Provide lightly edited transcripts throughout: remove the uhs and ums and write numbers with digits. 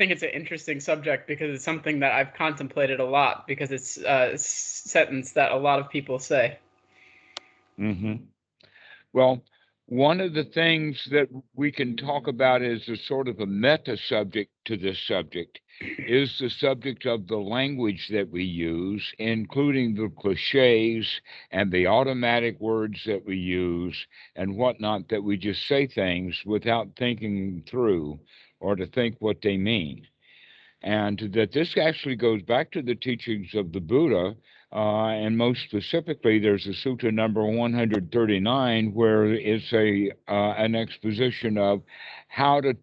think it's an interesting subject because it's something that I've contemplated a lot because it's a sentence that a lot of people say. Mm-hmm. Well, one of the things that we can talk about as a sort of a meta subject to this subject is the subject of the language that we use, including the cliches and the automatic words that we use and whatnot, that we just say things without thinking through or to think what they mean. And that this actually goes back to the teachings of the Buddha. And most specifically, there's a sutta number 139, where it's an exposition of how to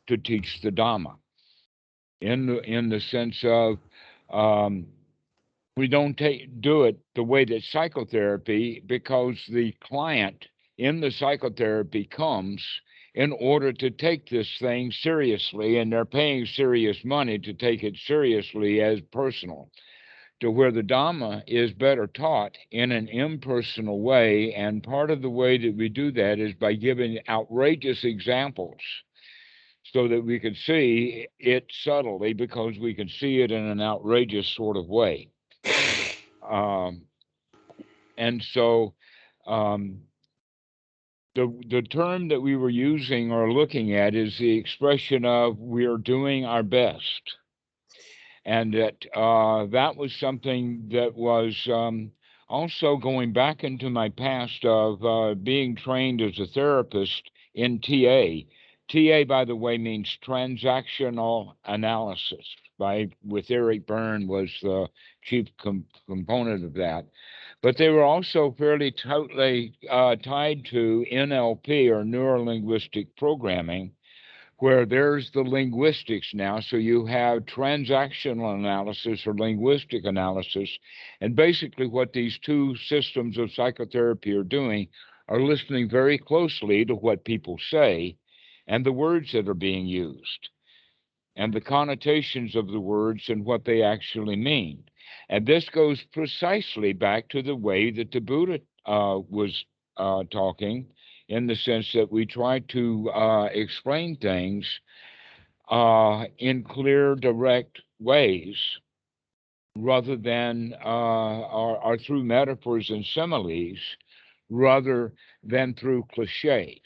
teach the Dhamma in the sense of um, we don't do it the way that psychotherapy, because the client in the psychotherapy comes in order to take this thing seriously, and they're paying serious money to take it seriously as personal, to where the Dhamma is better taught in an impersonal way. And part of the way that we do that is by giving outrageous examples so that we can see it subtly, because we can see it in an outrageous sort of way. Um, and so um, the term that we were using or looking at is the expression of we're doing our best. And that was something that was also going back into my past of being trained as a therapist in TA. TA, by the way, means transactional analysis. With Eric Byrne was the chief component of that. But they were also fairly tightly tied to NLP, or neuro-linguistic programming, where there's the linguistics now. So you have transactional analysis or linguistic analysis. And basically, what these two systems of psychotherapy are doing are listening very closely to what people say and the words that are being used and the connotations of the words and what they actually mean. And this goes precisely back to the way that the Buddha was talking, in the sense that we try to explain things in clear, direct ways, rather than or through metaphors and similes, rather than through cliches.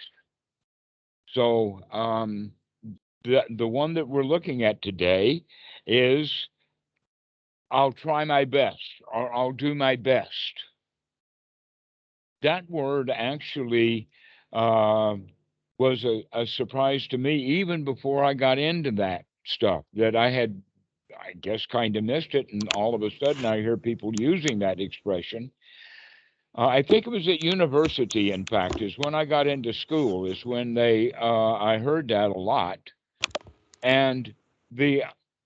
So the one that we're looking at today is I'll try my best, or I'll do my best. That word actually uh, was a surprise to me, even before I got into that stuff, that I had, I guess, kind of missed it. And all of a sudden, I hear people using that expression. I think it was at university, in fact, is when I got into school, is when I heard that a lot. And the,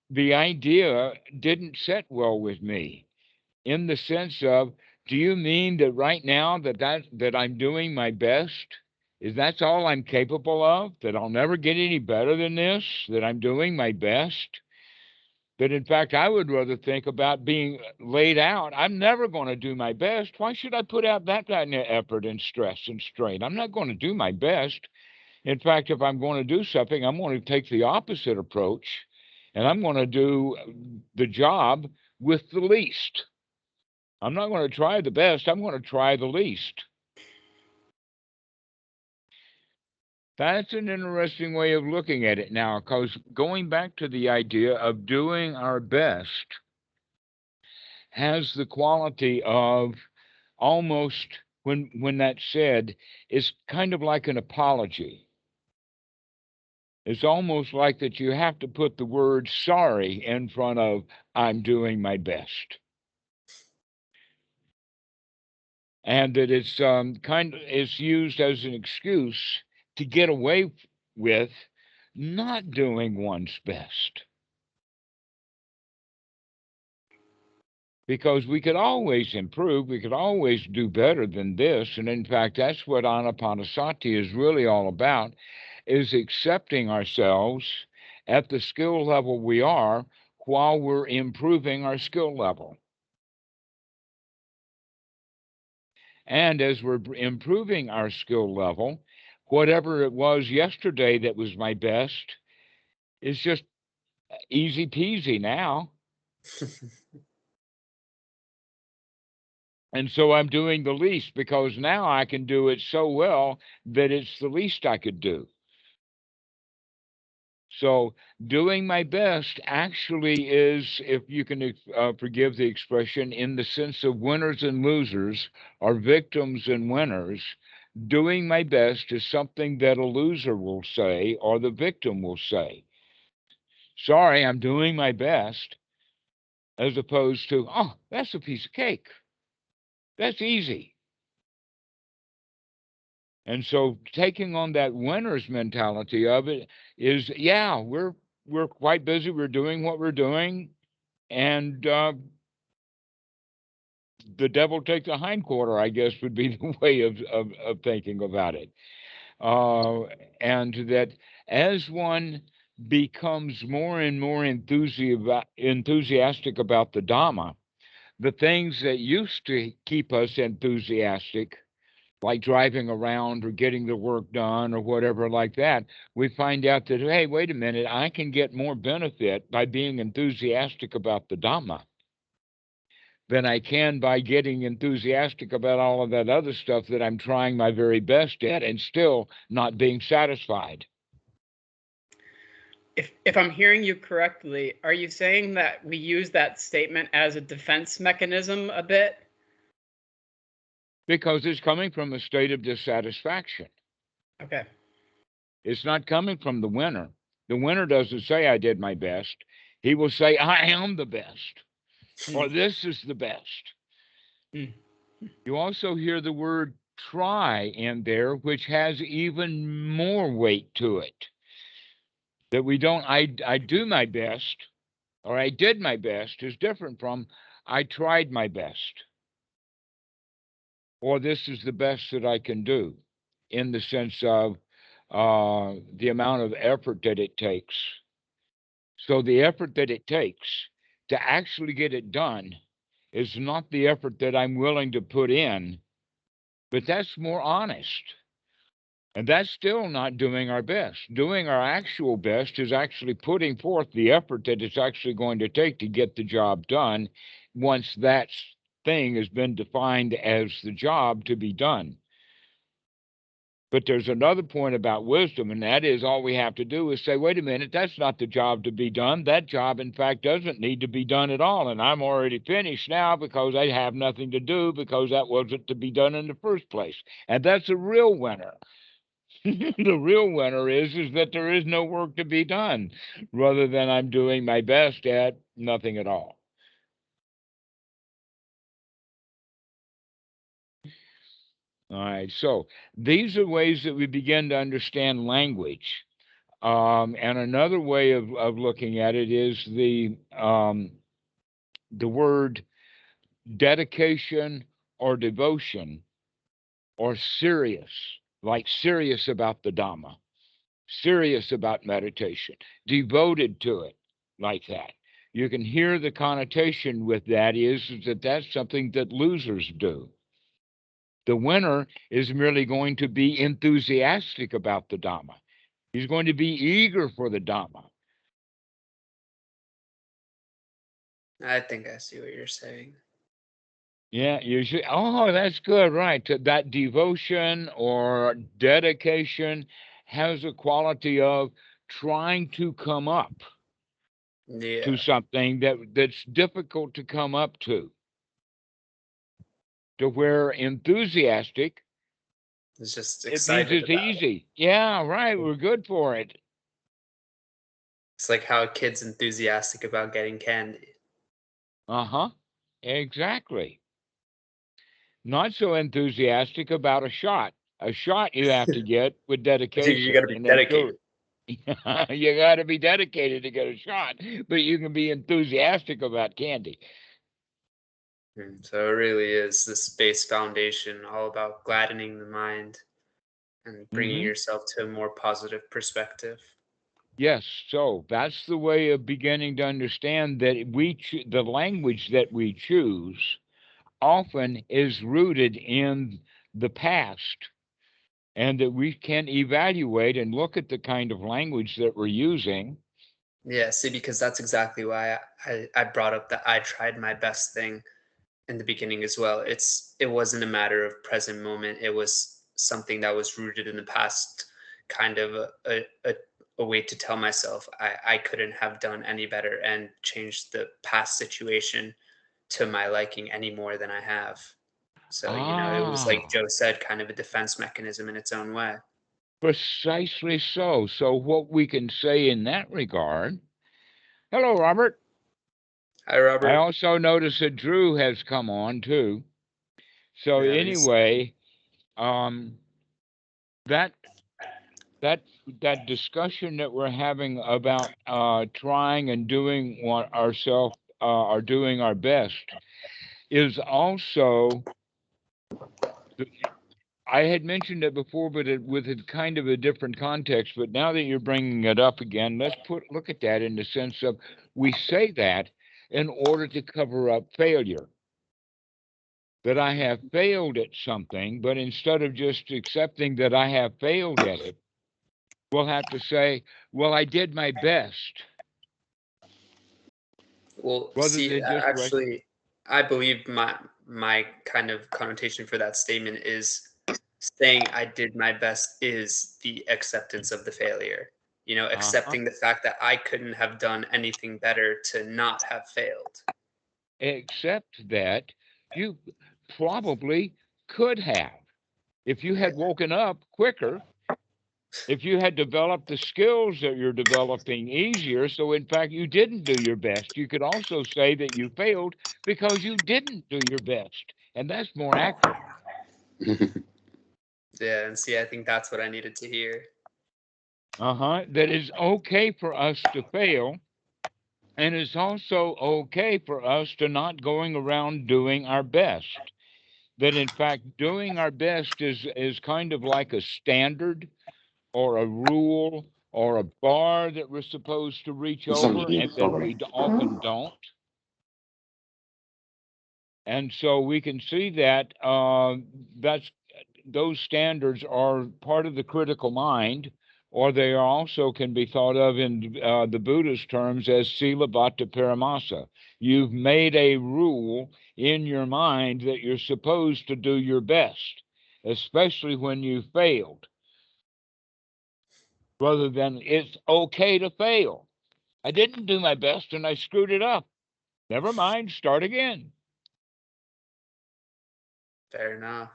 the idea didn't sit well with me, in the sense of, do you mean that right now that I'm doing my best? Is that's all I'm capable of? That I'll never get any better than this? That I'm doing my best? That in fact I would rather think about being laid out. I'm never going to do my best. Why should I put out that kind of effort and stress and strain? I'm not going to do my best. In fact, if I'm going to do something, I'm going to take the opposite approach, and I'm going to do the job with the least. I'm not going to try the best. I'm going to try the least. That's an interesting way of looking at it now, because going back to the idea of doing our best has the quality of almost, when that's said, is kind of like an apology. It's almost like that you have to put the word sorry in front of I'm doing my best. And that it's it's used as an excuse to get away with not doing one's best. Because we could always improve, we could always do better than this. And in fact, that's what Anapanasati is really all about, is accepting ourselves at the skill level we are while we're improving our skill level. And as we're improving our skill level, whatever it was yesterday that was my best is just easy peasy now. And so I'm doing the least because now I can do it so well that it's the least I could do. So doing my best actually is, if you can forgive the expression, in the sense of winners and losers, or victims and winners. Doing my best is something that a loser will say or the victim will say. Sorry, I'm doing my best, as opposed to, oh, that's a piece of cake. That's easy. And so taking on that winner's mentality of it is, yeah, we're quite busy. We're doing what we're doing, and the devil take the hindquarter, I guess, would be the way of thinking about it. And that as one becomes more and more enthusiastic about the Dhamma, the things that used to keep us enthusiastic, like driving around or getting the work done or whatever like that, we find out that, hey, wait a minute, I can get more benefit by being enthusiastic about the Dhamma than I can by getting enthusiastic about all of that other stuff that I'm trying my very best at and still not being satisfied. If I'm hearing you correctly, are you saying that we use that statement as a defense mechanism a bit? Because it's coming from a state of dissatisfaction. Okay. It's not coming from the winner. The winner doesn't say, I did my best. He will say, I am the best, or this is the best. You also hear the word try in there, which has even more weight to it. That we don't, I do my best, or I did my best, is different from I tried my best, or this is the best that I can do, in the sense of the amount of effort that it takes. So the effort that it takes to actually get it done is not the effort that I'm willing to put in, but that's more honest. And that's still not doing our best. Doing our actual best is actually putting forth the effort that it's actually going to take to get the job done once that thing has been defined as the job to be done. But there's another point about wisdom, and that is all we have to do is say, wait a minute, that's not the job to be done. That job, in fact, doesn't need to be done at all. And I'm already finished now because I have nothing to do because that wasn't to be done in the first place. And that's a real winner. The real winner is that there is no work to be done, rather than I'm doing my best at nothing at all. All right, so these are ways that we begin to understand language. And another way of looking at it is the word dedication or devotion, or serious, like serious about the Dhamma, serious about meditation, devoted to it, like that. You can hear the connotation with that is that that's something that losers do. The winner is merely going to be enthusiastic about the Dhamma. He's going to be eager for the Dhamma. I think I see what you're saying. Yeah, you should. Oh, that's good, right. That devotion or dedication has a quality of trying to come up to something that's difficult to come up to where enthusiastic, it's just it means excited it's about easy. Yeah, right. We're good for it. It's like how a kid's enthusiastic about getting candy. Uh-huh. Exactly. Not so enthusiastic about a shot. A shot you have to get with dedication. You got to be dedicated. You got to be dedicated to get a shot, but you can be enthusiastic about candy. So it really is this base foundation, all about gladdening the mind and bringing yourself to a more positive perspective. Yes, so that's the way of beginning to understand that the language that we choose often is rooted in the past, and that we can evaluate and look at the kind of language that we're using Yeah, see, because that's exactly why I brought up that I tried my best thing in the beginning as well. It wasn't a matter of present moment. It was something that was rooted in the past, kind of a way to tell myself I couldn't have done any better and changed the past situation to my liking any more than I have. So, it was like Ah, Joe said, kind of a defense mechanism in its own way. precisely so. So what we can say in that regard, hello, Robert. Hi, I Robert. also notice that Drew has come on too. So Yeah, he's anyway, um, that that that discussion that we're having about trying and doing what ourselves are doing our best is also I had mentioned it before, but with a kind of a different context. But now that you're bringing it up again, let's look at that in the sense of we say that in order to cover up failure. That I have failed at something, but instead of just accepting that I have failed at it, we'll have to say, well, I did my best, well, rather see, than just actually, I believe my kind of connotation for that statement is saying I did my best is the acceptance of the failure. uh-huh, Accepting the fact that I couldn't have done anything better to not have failed. accept that you probably could have. If you had Yeah. woken up quicker, if you had developed the skills that you're developing easier, so in fact you didn't do your best, you could also say that you failed because you didn't do your best. And that's more accurate. Yeah, and see, I think that's what I needed to hear. Uh-huh. That it's okay for us to fail. And it's also okay for us to not going around doing our best. That in fact, doing our best is kind of like a standard or a rule or a bar that we're supposed to reach over, and then we often don't. And so we can see that that's those standards are part of the critical mind, or they are also can be thought of in the Buddhist terms as sila bhatta paramasa. You've made a rule in your mind that you're supposed to do your best, especially when you failed, rather than it's okay to fail. I didn't do my best and I screwed it up. Never mind, start again. Fair enough.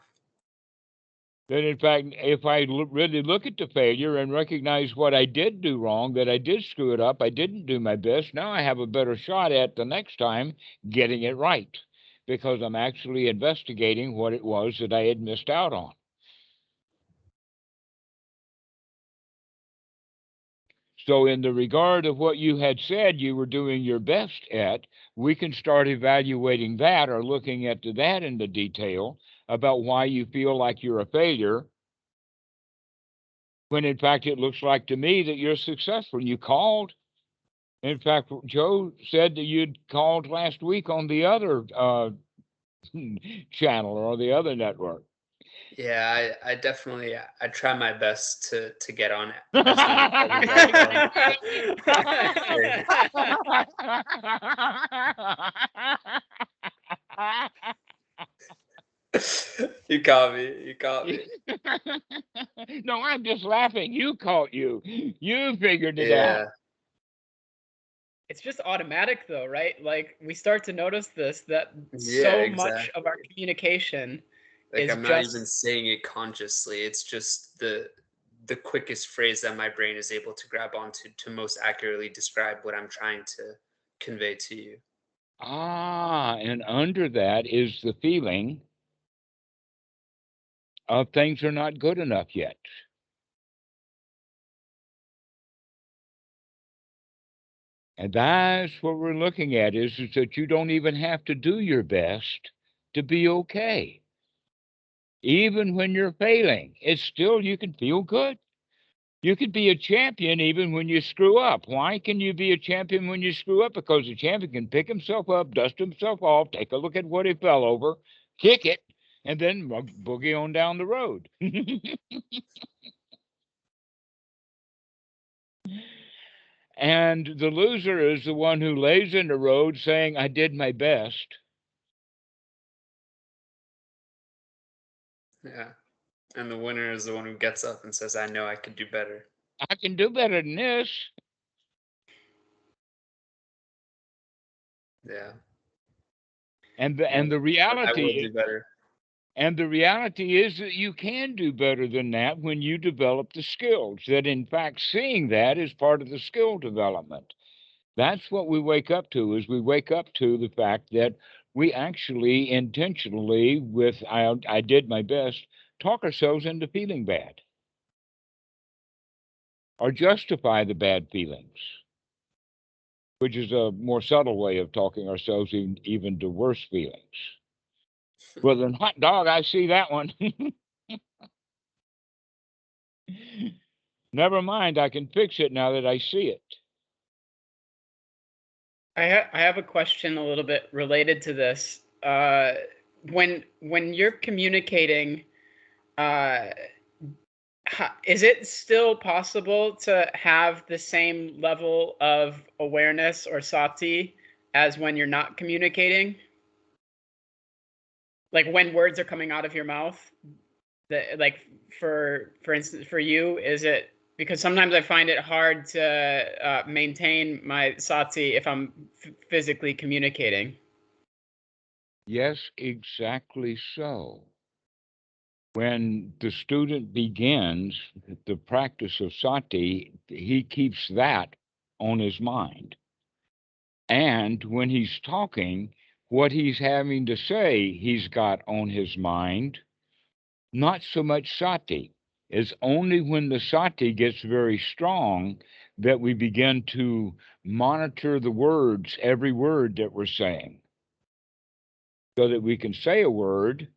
That in fact, if I really look at the failure and recognize what I did do wrong, that I did screw it up, I didn't do my best, now I have a better shot at the next time getting it right because I'm actually investigating what it was that I had missed out on. So, in the regard of what you had said you were doing your best at, we can start evaluating that or looking at that in the detail about why you feel like you're a failure when in fact it looks like to me that you're successful. You called. In fact, Joe said that you'd called last week on the other channel or the other network. Yeah, I definitely I try my best to get on as many calls as I can. You caught me. You caught me. No, I'm just laughing. You caught you. You figured it out. Yeah. It's just automatic though, right? Like we start to notice this that Yeah, so much of our exactly. communication Like is I'm not even just saying it consciously. It's just the quickest phrase that my brain is able to grab onto to most accurately describe what I'm trying to convey to you. Ah, and under that is the feeling of things are not good enough yet. And that's what we're looking at is that you don't even have to do your best to be okay. Even when you're failing, it's still, you can feel good. You could be a champion even when you screw up. Why can you be a champion when you screw up? Because the champion can pick himself up, dust himself off, take a look at what he fell over, kick it, and then boogie on down the road. And the loser is the one who lays in the road saying, I did my best. Yeah. And the winner is the one who gets up and says, I know I could do better. I can do better than this. Yeah. And the reality I will is, do better. and the reality is that you can do better than that when you develop the skills. That in fact, seeing that is part of the skill development. That's what we wake up to, is we wake up to the fact that we actually intentionally, with I did my best, talk ourselves into feeling bad or justify the bad feelings, which is a more subtle way of talking ourselves even to worse feelings. Well, then, hot dog, I see that one. Never mind, I can fix it now that I see it. I have a question a little bit related to this. When you're communicating, is it still possible to have the same level of awareness or sati as when you're not communicating? Like when words are coming out of your mouth, like for instance, for you, is it, because sometimes I find it hard to maintain my sati if I'm physically communicating. Yes, exactly so. When the student begins the practice of sati, he keeps that on his mind. And when he's talking, what he's having to say, he's got on his mind, not so much sati. It's only when the sati gets very strong that we begin to monitor the words, every word that we're saying, so that we can say a word,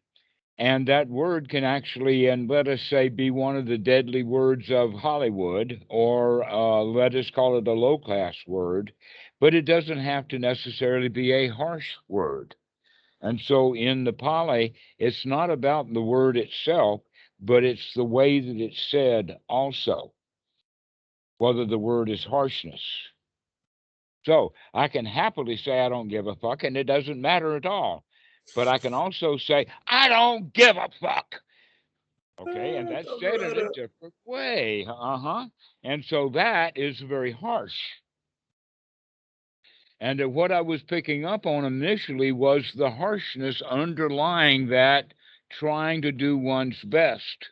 and that word can actually, and let us say, be one of the deadly words of Hollywood, or let us call it a low class word, but it doesn't have to necessarily be a harsh word. And so in the Pali, it's not about the word itself, but it's the way that it's said also, whether the word is harshness. So I can happily say I don't give a fuck, and it doesn't matter at all. But I can also say, I don't give a fuck. Okay, and that's said in a Dhammarato. different way. And so that is very harsh. And what I was picking up on initially was the harshness underlying that trying to do one's best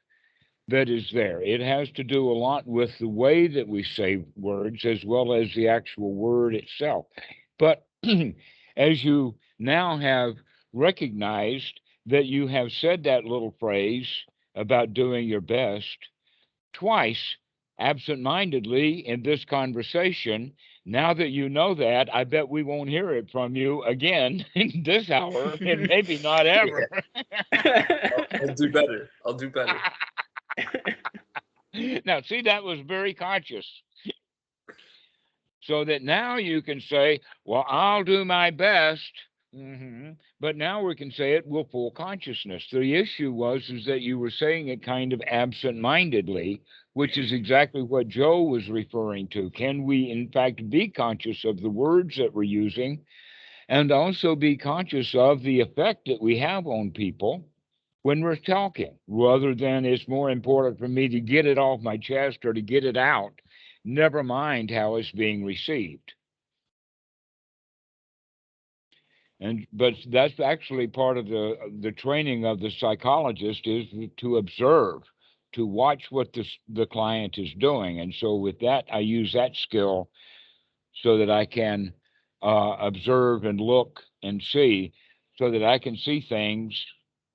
that is there. It has to do a lot with the way that we say words as well as the actual word itself. But as you now have recognized that you have said that little phrase about doing your best twice absent-mindedly in this conversation, now that you know that, I bet we won't hear it from you again in this hour, and maybe not ever. I'll do better. I'll do better. Now, see, that was very conscious. So that now you can say, well, I'll do my best. But now we can say it with full consciousness. The issue is that you were saying it kind of absent-mindedly, which is exactly what Joe was referring to. Can we, in fact, be conscious of the words that we're using and also be conscious of the effect that we have on people when we're talking, rather than it's more important for me to get it off my chest or to get it out, never mind how it's being received. But that's actually part of the training of the psychologist, is to observe, to watch what the client is doing. And so with that, I use that skill so that I can observe and look and see, so that I can see things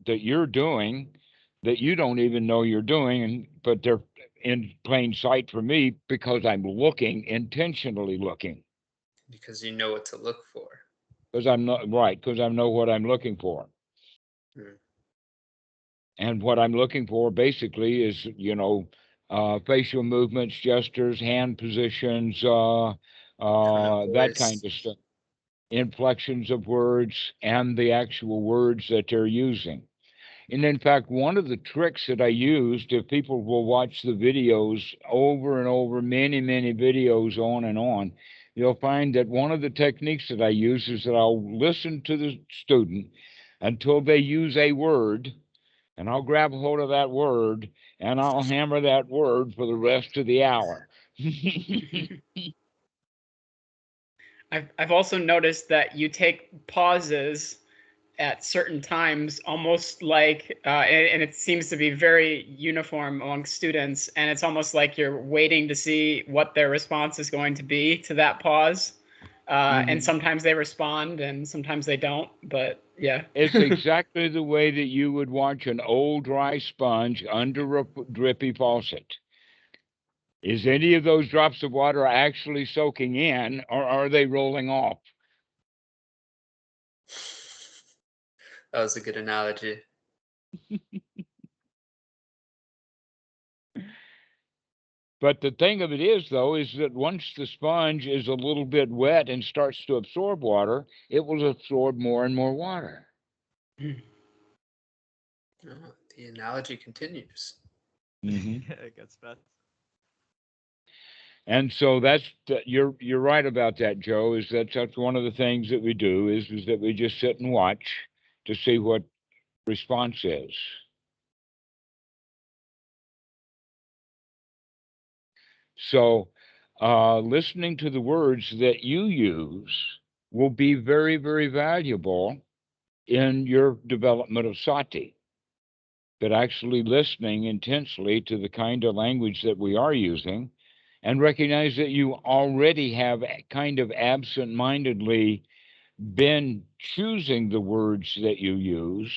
that you're doing that you don't even know you're doing, but they're in plain sight for me because I'm looking, intentionally looking. Because you know what to look for. Because I'm not right, because I know what I'm looking for. And what I'm looking for basically is, facial movements, gestures, hand positions, that kind of stuff, inflections of words, and the actual words that they're using. And in fact, one of the tricks that I used, if people will watch the videos over and over, many, many videos on and on, you'll find that one of the techniques that I use is that I'll listen to the student until they use a word, and I'll grab a hold of that word and I'll hammer that word for the rest of the hour. I've also noticed that you take pauses at certain times, almost like, and it seems to be very uniform among students, and it's almost like you're waiting to see what their response is going to be to that pause. And sometimes they respond and sometimes they don't, but yeah. It's exactly the way that you would watch an old dry sponge under a drippy faucet. Is any of those drops of water actually soaking in, or are they rolling off? That was a good analogy. But the thing of it is, though, is that once the sponge is a little bit wet and starts to absorb water, it will absorb more and more water. Oh, the analogy continues. It gets better. And so you're right about that, Joe. That's one of the things that we do is that we just sit and watch to see what response is. So listening to the words that you use will be very, very valuable in your development of sati. But actually listening intensely to the kind of language that we are using and recognize that you already have kind of absent-mindedly been choosing the words that you use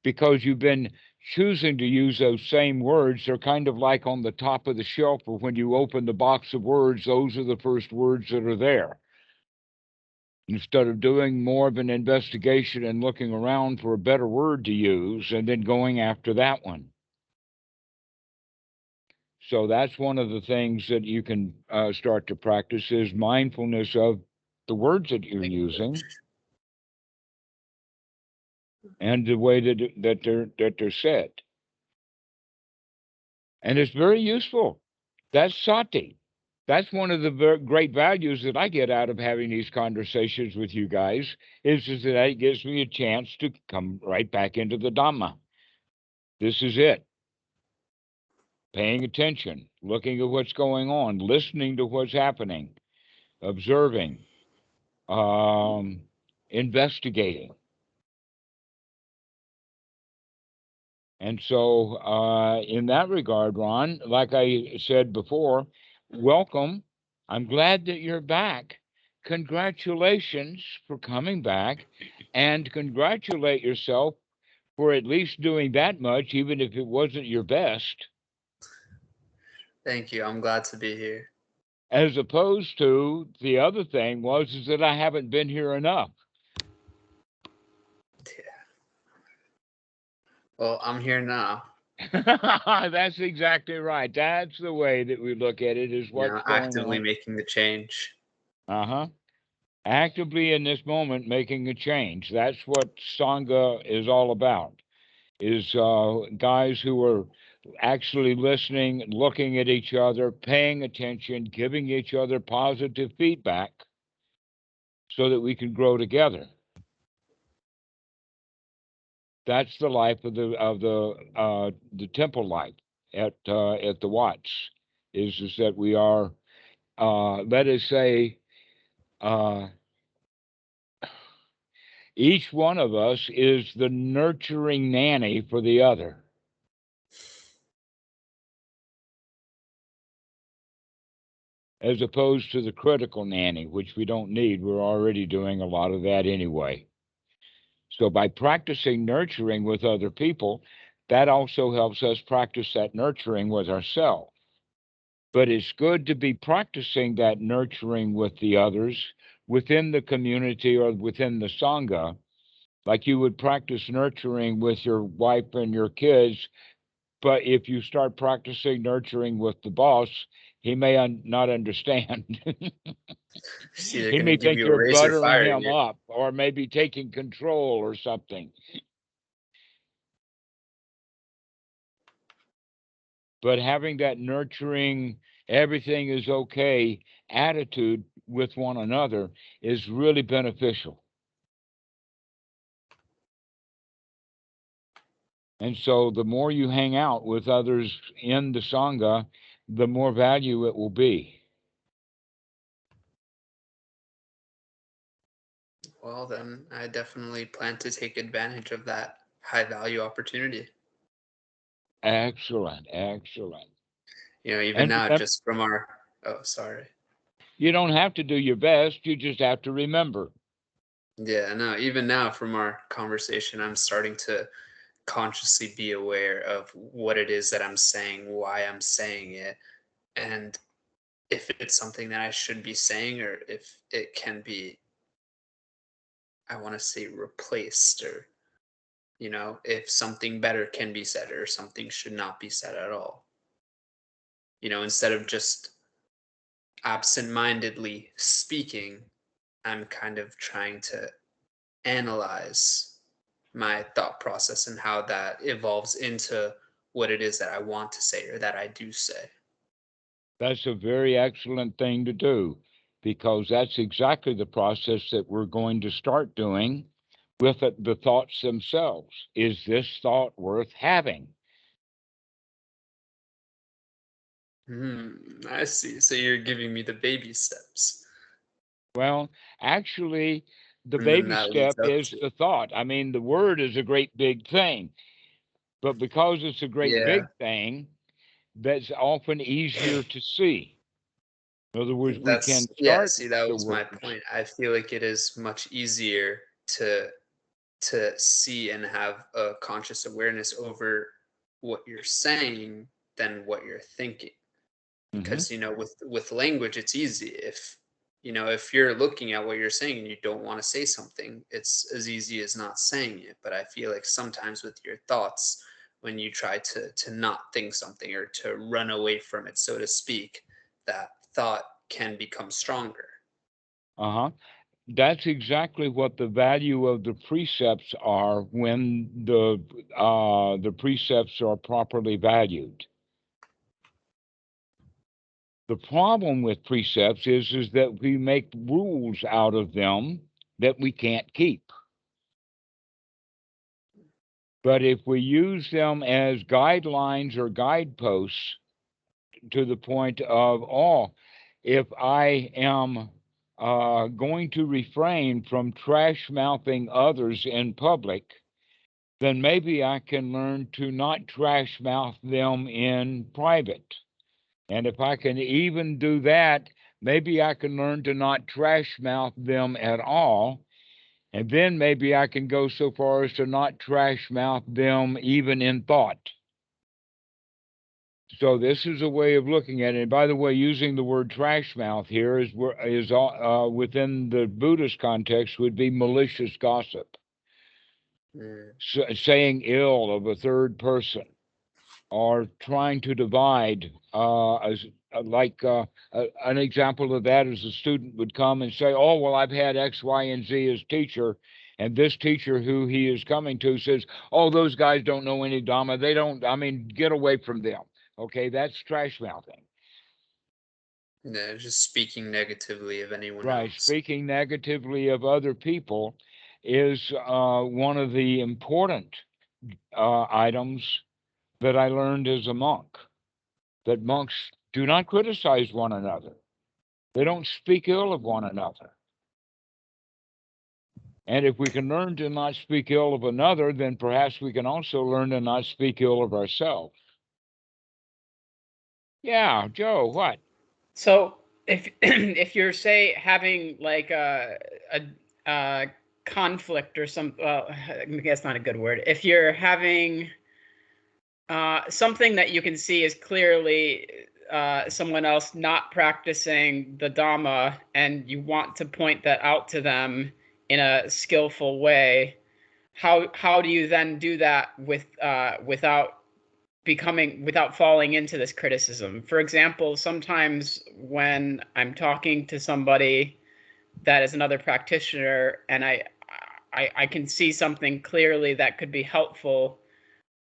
because you've been choosing to use those same words. They're kind of like on the top of the shelf, or when you open the box of words, those are the first words that are there. Instead of doing more of an investigation and looking around for a better word to use and then going after that one. So that's one of the things that you can start to practice is mindfulness of the words that you're using and the way that they're said. And it's very useful. That's sati. That's one of the great values that I get out of having these conversations with you guys is that it gives me a chance to come right back into the Dhamma. This is it. Paying attention, looking at what's going on, listening to what's happening, observing, investigating. And so in that regard, Ron, like I said before, welcome. I'm glad that you're back. Congratulations for coming back, and congratulate yourself for at least doing that much, even if it wasn't your best. Thank you. I'm glad to be here. As opposed to the other thing is that I haven't been here enough. Yeah. Well, I'm here now. That's exactly right. That's the way that we look at it, is what's going actively on. making the change. Actively in this moment making a change. That's what Sangha is all about, is guys who are actually listening, looking at each other, paying attention, giving each other positive feedback so that we can grow together. That's the life of the temple life at the Watts, is that we are, let us say, each one of us is the nurturing nanny for the other. As opposed to the critical nanny, which we don't need. We're already doing a lot of that anyway. So by practicing nurturing with other people, that also helps us practice that nurturing with ourselves. But it's good to be practicing that nurturing with the others within the community or within the Sangha, like you would practice nurturing with your wife and your kids. But if you start practicing nurturing with the boss, he may not understand. See, He may think you're buttering him up or maybe taking control or something. but having that nurturing, everything is okay attitude with one another is really beneficial. And so the more you hang out with others in the Sangha, the more value it will be. Well, then I definitely plan to take advantage of that high value opportunity. Excellent, excellent. Even And now, just from our, sorry. You don't have to do your best, you just have to remember. Yeah, no, even now from our conversation, I'm starting to consciously be aware of what it is that I'm saying, why I'm saying it, and if it's something that I should be saying, or if it can be, I want to say, replaced, or if something better can be said or something should not be said at all. Instead of just absent-mindedly speaking, I'm kind of trying to analyze my thought process and how that evolves into what it is that I want to say or that I do say. That's a very excellent thing to do, because that's exactly the process that we're going to start doing with the thoughts themselves. Is this thought worth having? I see. So you're giving me the baby steps. Well, actually, the And then baby that leads step up is to, the thought. I mean, the word is a great big thing, but because it's a great yeah, big thing, that's often easier to see. In other words, we can yeah, start see, with that the was my words. point. I feel like it is much easier to see and have a conscious awareness over what you're saying than what you're thinking. Mm-hmm. Because with language it's easy. If you're looking at what you're saying and you don't want to say something, it's as easy as not saying it. But I feel like sometimes with your thoughts, when you try to not think something or to run away from it, so to speak, that thought can become stronger. Uh-huh. That's exactly what the value of the precepts are when the precepts are properly valued. The problem with precepts is that we make rules out of them that we can't keep. But if we use them as guidelines or guideposts to the point of, oh, if I am going to refrain from trash mouthing others in public, then maybe I can learn to not trash mouth them in private. And if I can even do that, maybe I can learn to not trash mouth them at all. And then maybe I can go so far as to not trash mouth them even in thought. So this is a way of looking at it. And by the way, using the word trash mouth here is within the Buddhist context would be malicious gossip, saying ill of a third person, or trying to divide. An example of that is a student would come and say, "Oh, well, I've had X, Y, and Z as teacher." And this teacher who he is coming to says, "Oh, those guys don't know any Dhamma. They don't, I mean, get away from them." Okay, that's trash mouthing. Yeah, just speaking negatively of anyone Right. else. Speaking negatively of other people is one of the important items that I learned as a monk, that monks do not criticize one another. They don't speak ill of one another. And if we can learn to not speak ill of another, then perhaps we can also learn to not speak ill of ourselves. Yeah, Joe, what? So if if you're say having like a conflict or some, well, I guess that's not a good word. If you're having something that you can see is clearly someone else not practicing the Dhamma, and you want to point that out to them in a skillful way, how do you then do that without falling into this criticism? For example, sometimes when I'm talking to somebody that is another practitioner and I can see something clearly that could be helpful,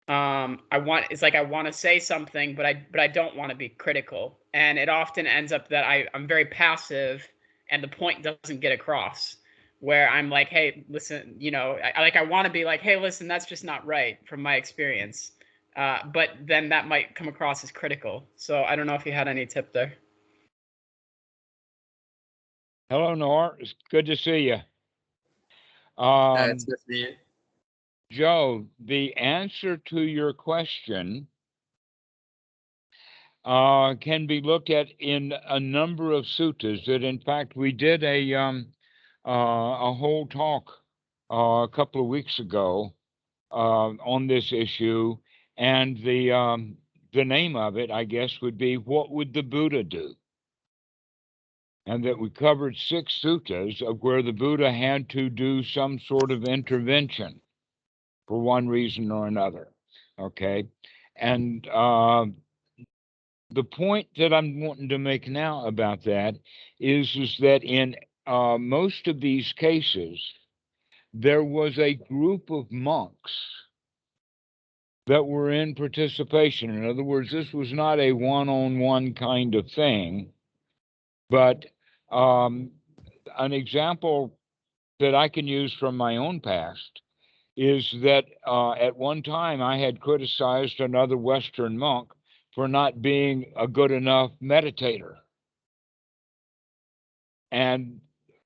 it's like I want to say something, but I don't want to be critical, and it often ends up that I'm very passive, and the point doesn't get across. Where I'm like, hey, listen, I want to be like, hey, listen, that's just not right from my experience, but then that might come across as critical. So I don't know if you had any tip there. Hello, Nor. It's good to see you. It's good for you. Joe, the answer to your question can be looked at in a number of suttas. That, in fact, we did a whole talk a couple of weeks ago on this issue, and the name of it, I guess, would be "What Would the Buddha Do?" And that we covered 6 suttas of where the Buddha had to do some sort of intervention for one reason or another. Okay, and the point that I'm wanting to make now about that is that in most of these cases, there was a group of monks that were in participation. In other words, this was not a one-on-one kind of thing, but an example that I can use from my own past is that at one time I had criticized another Western monk for not being a good enough meditator. And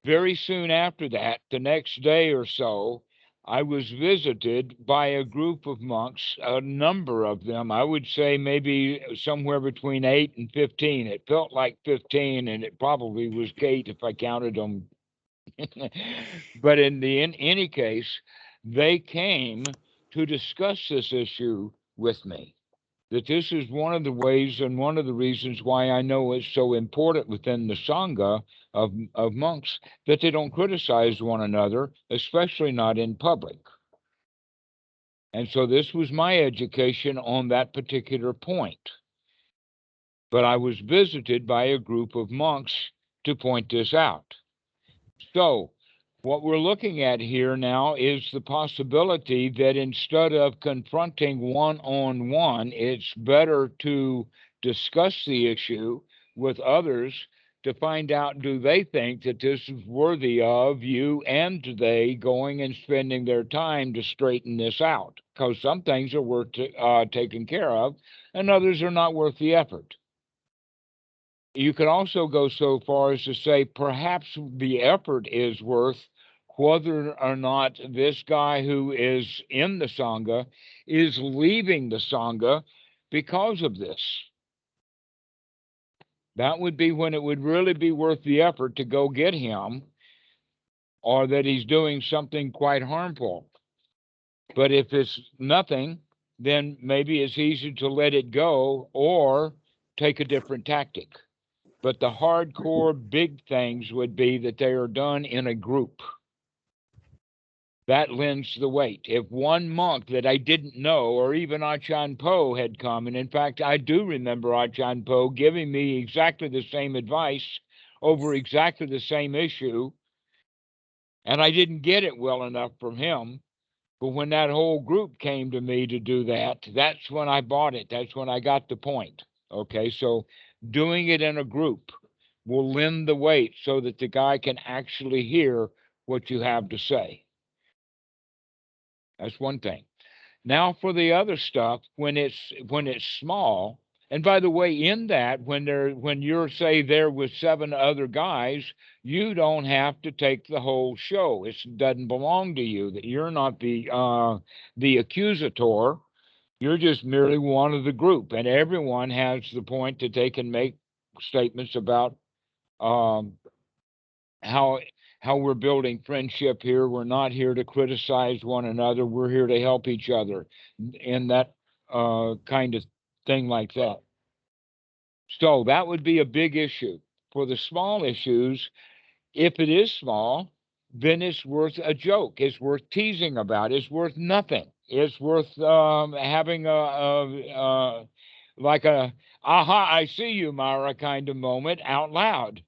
very soon after that, the next day or so, I was visited by a group of monks, a number of them, I would say maybe somewhere between 8 and 15. It felt like 15, and it probably was 8 if I counted them. But in any case, they came to discuss this issue with me. That this is one of the ways and one of the reasons why I know it's so important within the Sangha of monks that they don't criticize one another, especially not in public. And so this was my education on that particular point. But I was visited by a group of monks to point this out. So what we're looking at here now is the possibility that instead of confronting one-on-one, it's better to discuss the issue with others to find out, do they think that this is worthy of you and they going and spending their time to straighten this out? Because some things are worth taking care of and others are not worth the effort. You could also go so far as to say perhaps the effort is worth whether or not this guy who is in the Sangha is leaving the Sangha because of this. That would be when it would really be worth the effort to go get him, or that he's doing something quite harmful. But if it's nothing, then maybe it's easy to let it go or take a different tactic. But the hardcore big things would be that they are done in a group. That lends the weight. If one monk that I didn't know, or even Ajahn Po had come, and in fact, I do remember Ajahn Po giving me exactly the same advice over exactly the same issue, and I didn't get it well enough from him. But when that whole group came to me to do that, that's when I bought it. That's when I got the point. Okay, so doing it in a group will lend the weight so that the guy can actually hear what you have to say. That's one thing. Now for the other stuff, when it's small, and by the way, in that, when you're say there with 7 other guys, you don't have to take the whole show. It doesn't belong to you. That you're not the accusator. You're just merely one of the group, and everyone has the point that they can make statements about how we're building friendship here. We're not here to criticize one another. We're here to help each other, and that kind of thing like that. So that would be a big issue. For the small issues, if it is small, then it's worth a joke. It's worth teasing about. It's worth nothing. It's worth having like a aha, I see you, Mara kind of moment out loud.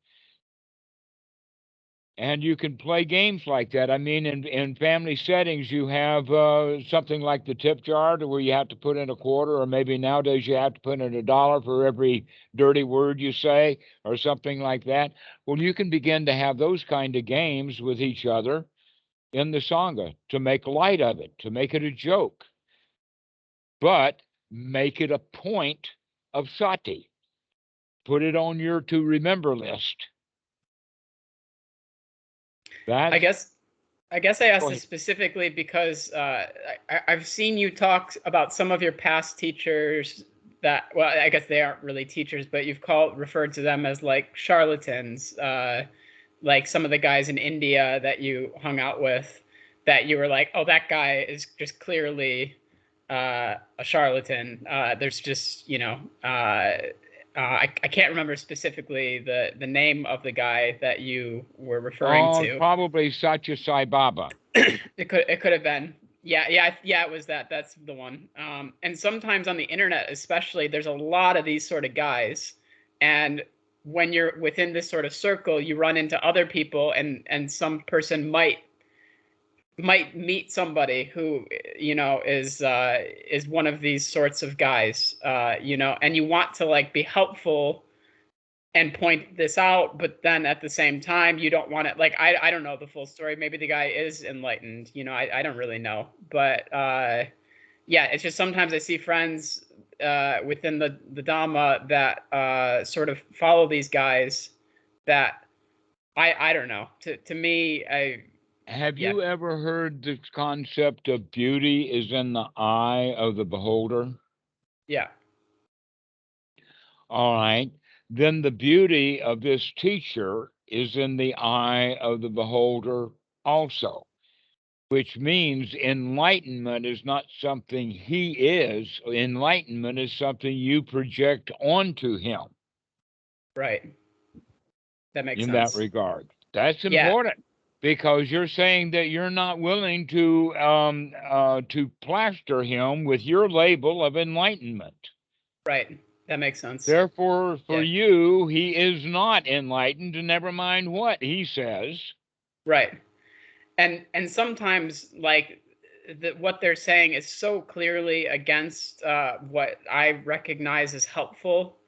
And you can play games like that. I mean, in family settings, you have something like the tip jar where you have to put in a quarter, or maybe nowadays you have to put in $1 for every dirty word you say, or something like that. Well, you can begin to have those kind of games with each other in the Sangha to make light of it, to make it a joke, but make it a point of sati. Put it on your to remember list. I guess I asked this ahead. specifically because I've seen you talk about some of your past teachers that, well, I guess they aren't really teachers, but you've referred to them as like charlatans, like some of the guys in India that you hung out with, that you were like, oh, that guy is just clearly a charlatan. There's just, I can't remember specifically the name of the guy that you were referring to. Probably Satya Sai Baba. It could have been. Yeah, it was that. That's the one. And sometimes on the internet, especially, there's a lot of these sort of guys, and when you're within this sort of circle, you run into other people, and some person might meet somebody who is one of these sorts of guys, and you want to like be helpful and point this out, but then at the same time you don't want to, like, I don't know the full story. Maybe the guy is enlightened, I don't really know, but yeah, it's just sometimes I see friends within the Dhamma that sort of follow these guys that I don't know. To me, Have you ever heard the concept of beauty is in the eye of the beholder? Yeah. All right. Then the beauty of this teacher is in the eye of the beholder also, which means enlightenment is not something he is. Enlightenment is something you project onto him. Right. That makes sense. In that regard. That's important. Because you're saying that you're not willing to plaster him with your label of enlightenment. Right. That makes sense. Therefore, for you, he is not enlightened, and never mind what he says. Right. And sometimes, like, what they're saying is so clearly against what I recognize as helpful,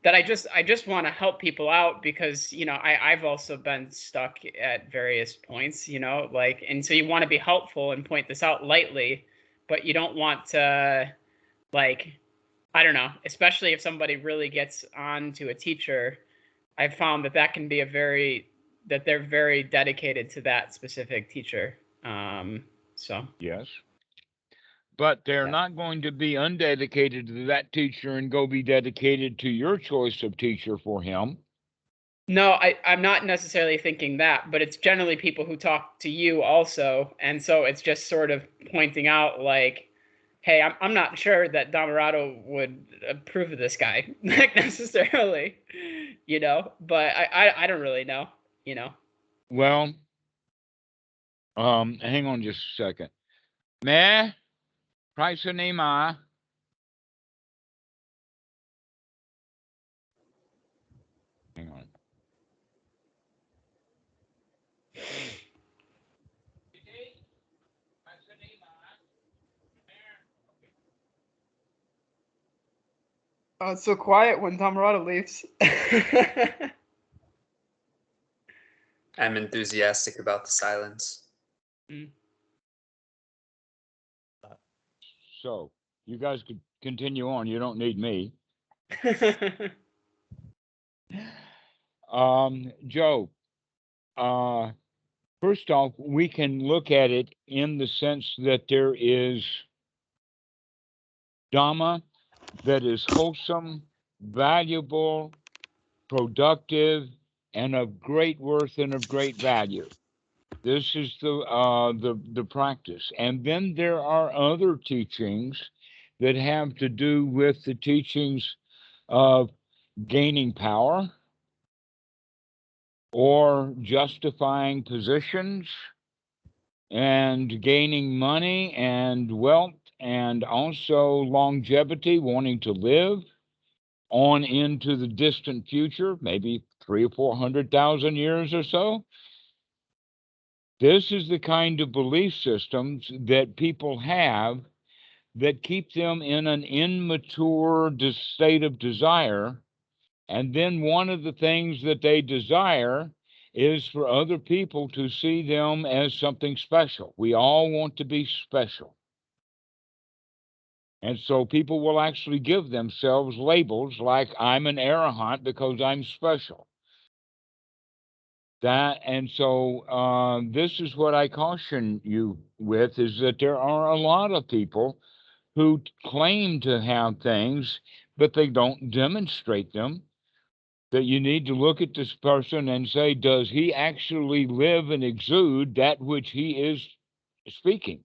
that I just want to help people out, because I've also been stuck at various points, like, and so you want to be helpful and point this out lightly, but you don't want to, like, I don't know, especially if somebody really gets on to a teacher. I've found that can be that they're very dedicated to that specific teacher. So yes, but they're not going to be undedicated to that teacher and go be dedicated to your choice of teacher for him. No, I'm not necessarily thinking that, but it's generally people who talk to you also, and so it's just sort of pointing out, like, hey, I'm not sure that Dhammarato would approve of this guy, like, necessarily, but I don't really know, Well, hang on just a second. Meh, price of name Hang on. Oh, it's so quiet when Dhammarato leaves. I'm enthusiastic about the silence. So you guys could continue on. You don't need me. Joe, first off, we can look at it in the sense that there is Dhamma that is wholesome, valuable, productive, and of great worth and of great value. This is the practice. And then there are other teachings that have to do with the teachings of gaining power or justifying positions and gaining money and wealth, and also longevity, wanting to live on into the distant future, maybe 300,000 or 400,000 years or so. This is the kind of belief systems that people have that keep them in an immature state of desire. And then one of the things that they desire is for other people to see them as something special. We all want to be special. And so people will actually give themselves labels like, I'm an arahant because I'm special. This is what I caution you with, is that there are a lot of people who claim to have things, but they don't demonstrate them. That you need to look at this person and say, does he actually live and exude that which he is speaking?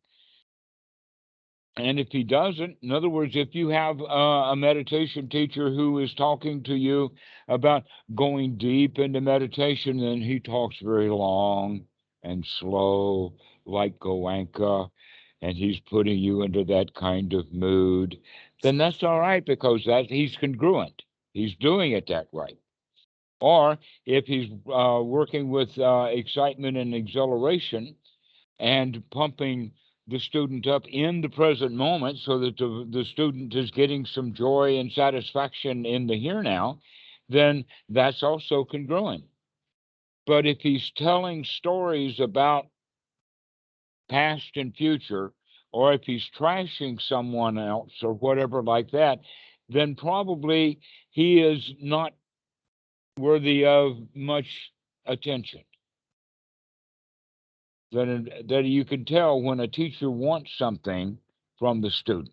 And if he doesn't, in other words, if you have a meditation teacher who is talking to you about going deep into meditation, then he talks very long and slow, like Goenka, and he's putting you into that kind of mood, then that's all right, because he's congruent. He's doing it that way. Or if he's working with excitement and exhilaration and pumping the student up in the present moment so that the student is getting some joy and satisfaction in the here now, then that's also congruent. But if he's telling stories about past and future, or if he's trashing someone else or whatever like that, then probably he is not worthy of much attention. That you can tell when a teacher wants something from the student.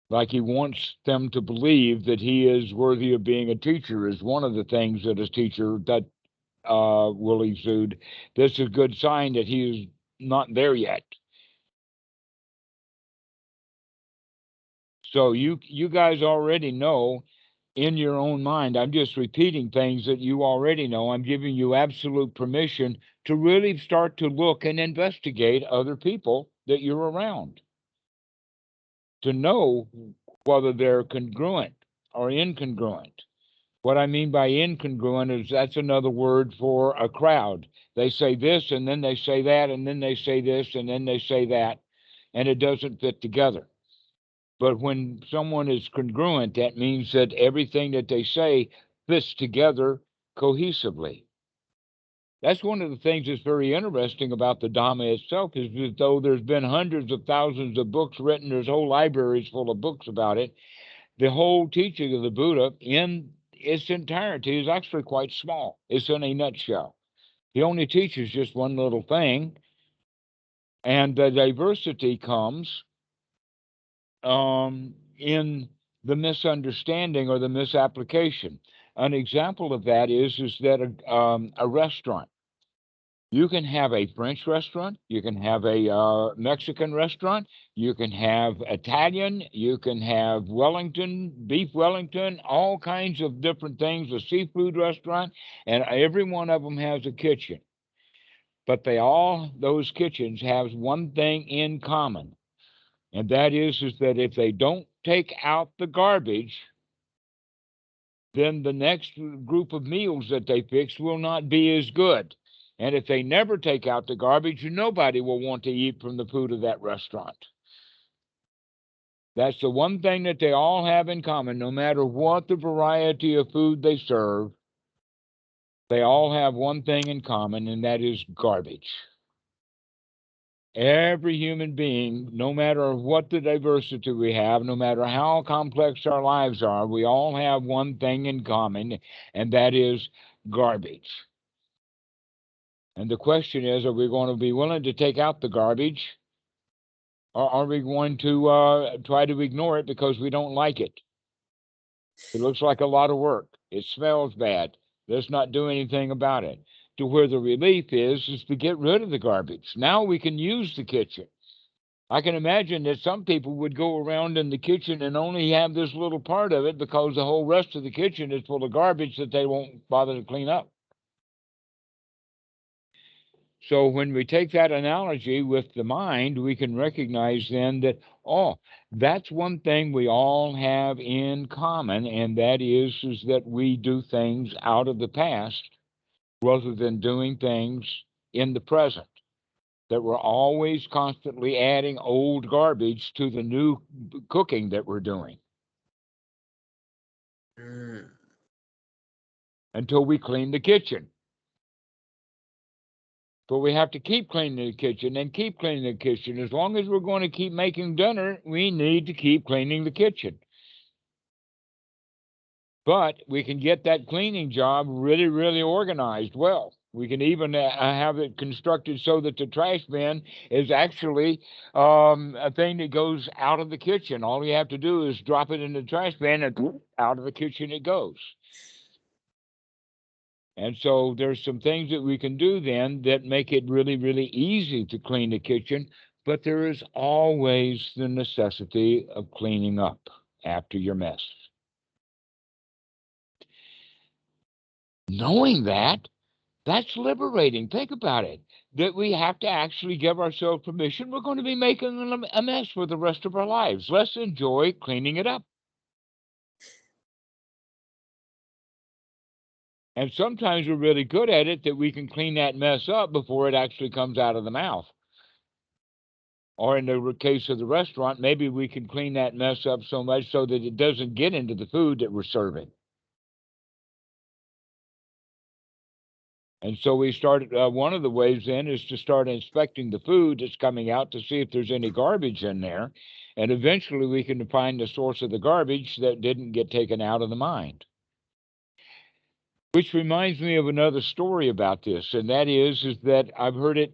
Like he wants them to believe that he is worthy of being a teacher is one of the things that a teacher that will exude. This is a good sign that he is not there yet. So you guys already know in your own mind. I'm just repeating things that you already know. I'm giving you absolute permission to really start to look and investigate other people that you're around, to know whether they're congruent or incongruent. What I mean by incongruent is that's another word for a crowd. They say this, and then they say that, and then they say this, and then they say that, and it doesn't fit together. But when someone is congruent, that means that everything that they say fits together cohesively. That's one of the things that's very interesting about the Dhamma itself, is that though there's been hundreds of thousands of books written, there's whole libraries full of books about it, the whole teaching of the Buddha in its entirety is actually quite small. It's in a nutshell. He only teaches just one little thing, and the diversity comes in the misunderstanding or the misapplication. An example of that is that a restaurant. You can have a French restaurant, you can have a Mexican restaurant, you can have Italian, you can have Wellington, beef Wellington, all kinds of different things, a seafood restaurant, and every one of them has a kitchen. But those kitchens have one thing in common, and that is that if they don't take out the garbage, then the next group of meals that they fix will not be as good. And if they never take out the garbage, nobody will want to eat from the food of that restaurant. That's the one thing that they all have in common. No matter what the variety of food they serve, they all have one thing in common, and that is garbage. Every human being, no matter what the diversity we have, no matter how complex our lives are, we all have one thing in common, and that is garbage. And the question is, are we going to be willing to take out the garbage, or are we going to try to ignore it because we don't like it? It looks like a lot of work. It smells bad. Let's not do anything about it. To where the relief is to get rid of the garbage. Now we can use the kitchen. I can imagine that some people would go around in the kitchen and only have this little part of it because the whole rest of the kitchen is full of garbage that they won't bother to clean up. So when we take that analogy with the mind, we can recognize then that, that's one thing we all have in common, and that is that we do things out of the past rather than doing things in the present. That we're always constantly adding old garbage to the new cooking that we're doing. Until we clean the kitchen. But we have to keep cleaning the kitchen and keep cleaning the kitchen. As long as we're going to keep making dinner, we need to keep cleaning the kitchen. But we can get that cleaning job really, really organized well. We can even have it constructed so that the trash bin is actually a thing that goes out of the kitchen. All you have to do is drop it in the trash bin and out of the kitchen it goes. And so there's some things that we can do then that make it really, really easy to clean the kitchen, but there is always the necessity of cleaning up after your mess. Knowing that, that's liberating. Think about it, that we have to actually give ourselves permission. We're going to be making a mess for the rest of our lives. Let's enjoy cleaning it up. And sometimes we're really good at it that we can clean that mess up before it actually comes out of the mouth. Or in the case of the restaurant, maybe we can clean that mess up so much so that it doesn't get into the food that we're serving. And so we started, one of the ways then is to start inspecting the food that's coming out to see if there's any garbage in there. And eventually we can find the source of the garbage that didn't get taken out of the mind. Which reminds me of another story about this, and that is that I've heard it,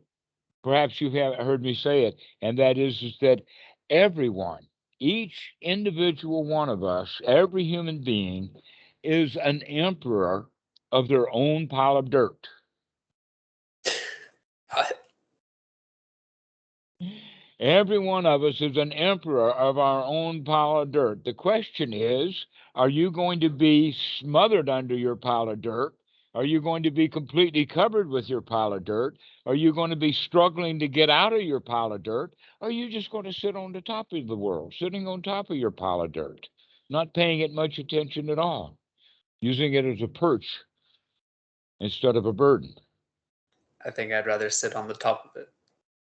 perhaps you have heard me say it, and that is that everyone, each individual one of us, every human being, is an emperor of their own pile of dirt. Every one of us is an emperor of our own pile of dirt. The question is, are you going to be smothered under your pile of dirt? Are you going to be completely covered with your pile of dirt? Are you going to be struggling to get out of your pile of dirt? Or are you just going to sit on the top of the world, sitting on top of your pile of dirt, not paying it much attention at all, using it as a perch instead of a burden? I think I'd rather sit on the top of it.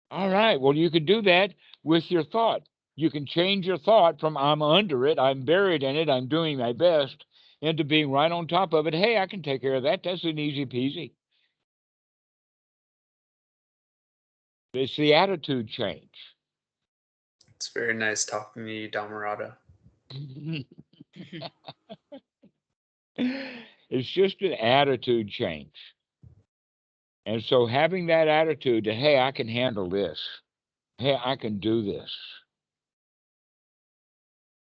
All right. Well, you can do that with your thought. You can change your thought from I'm under it, I'm buried in it, I'm doing my best, into being right on top of it. Hey, I can take care of that. That's an easy peasy. It's the attitude change. It's very nice talking to you, Dhammarato. It's just an attitude change. And so having that attitude that, hey, I can handle this. Hey, I can do this.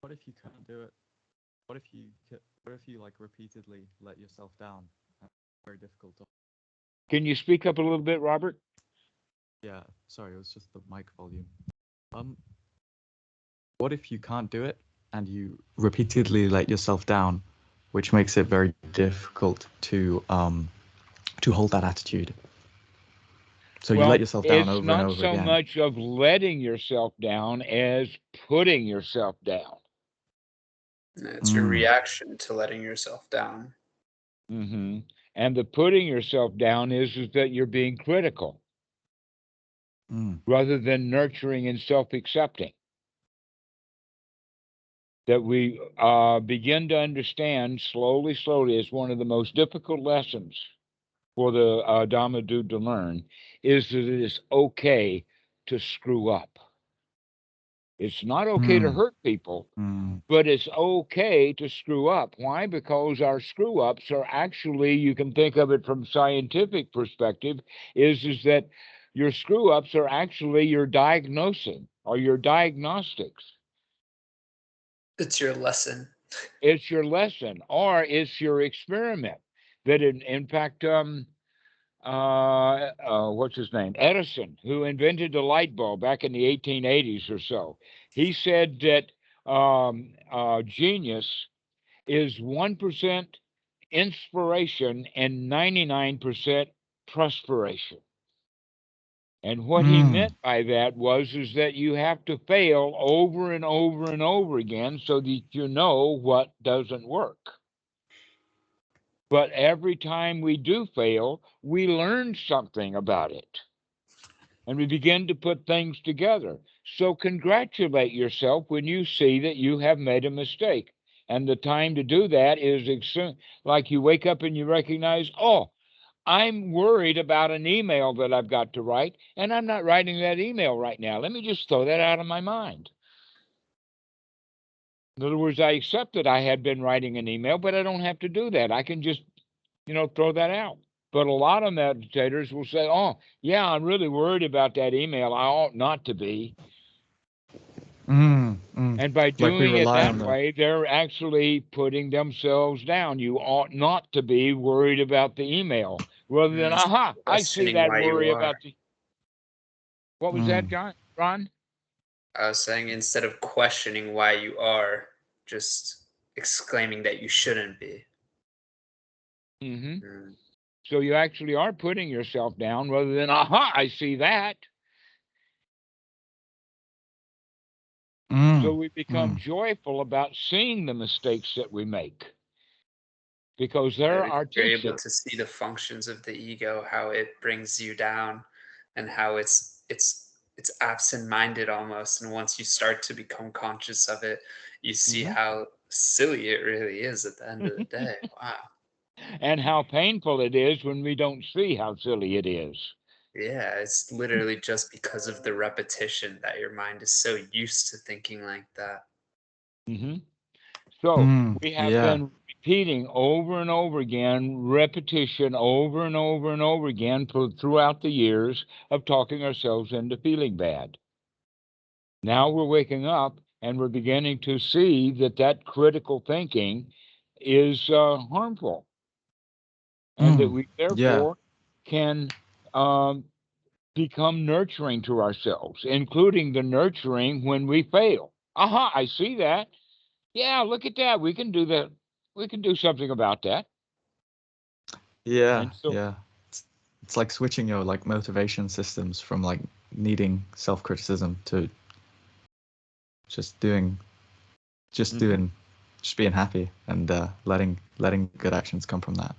What if you can't do it? What if you like repeatedly let yourself down? That's very difficult to... Can you speak up a little bit, Robert? Yeah, sorry, it was just the mic volume. What if you can't do it and you repeatedly let yourself down, which makes it very difficult to hold that attitude? So you let yourself down over and over again. It's not so much of letting yourself down as putting yourself down. It's your reaction to letting yourself down. Mm-hmm. And the putting yourself down is that you're being critical rather than nurturing and self-accepting. That we begin to understand slowly is one of the most difficult lessons for the Dhamma dude to learn, is that it is okay to screw up. It's not okay to hurt people, but it's okay to screw up. Why? Because our screw ups are actually, you can think of it from scientific perspective, is that your screw ups are actually your diagnosing or your diagnostics. It's your lesson. It's your lesson, or it's your experiment. That in fact, what's his name? Edison, who invented the light bulb back in the 1880s or so. He said that genius is 1% inspiration and 99% perspiration. And what he meant by that is that you have to fail over and over and over again so that you know what doesn't work. But every time we do fail, we learn something about it. And we begin to put things together. So congratulate yourself when you see that you have made a mistake. And the time to do that is like you wake up and you recognize, oh, I'm worried about an email that I've got to write, and I'm not writing that email right now. Let me just throw that out of my mind. In other words, I accept that I had been writing an email, but I don't have to do that. I can just, throw that out. But a lot of meditators will say, oh, yeah, I'm really worried about that email. I ought not to be. And by doing it that way, they're actually putting themselves down. You ought not to be worried about the email, rather than, I see that worry about the... What was that, John? Ron? I was saying, instead of questioning why you are, just exclaiming that you shouldn't be. So you actually are putting yourself down, rather than, I see that. So we become joyful about seeing the mistakes that we make, because they're our teacher. You're able to see the functions of the ego, how it brings you down, and how it's absent-minded almost. And once you start to become conscious of it, you see how silly it really is at the end of the day. Wow. And how painful it is when we don't see how silly it is. Yeah, it's literally just because of the repetition that your mind is so used to thinking like that. So we have been repeating over and over again, repetition over and over and over again throughout the years of talking ourselves into feeling bad. Now we're waking up and we're beginning to see that critical thinking is harmful. And that we therefore can become nurturing to ourselves, including the nurturing when we fail. I see that. Yeah, look at that. We can do that. We can do something about that. Yeah, It's like switching your motivation systems from needing self-criticism to just being happy and letting good actions come from that.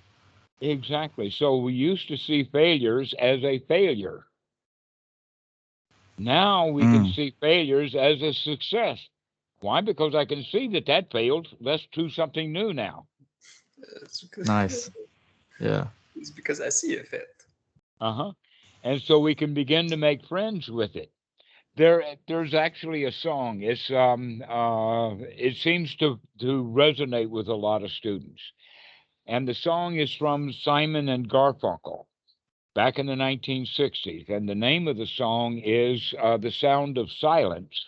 Exactly. So we used to see failures as a failure. Now we can see failures as a success. Why? Because I can see that failed. Let's do something new now. Nice. Yeah. It's because I see it fit. And so we can begin to make friends with it. There's actually a song. It's it seems to resonate with a lot of students. And the song is from Simon and Garfunkel back in the 1960s. And the name of the song is The Sound of Silence.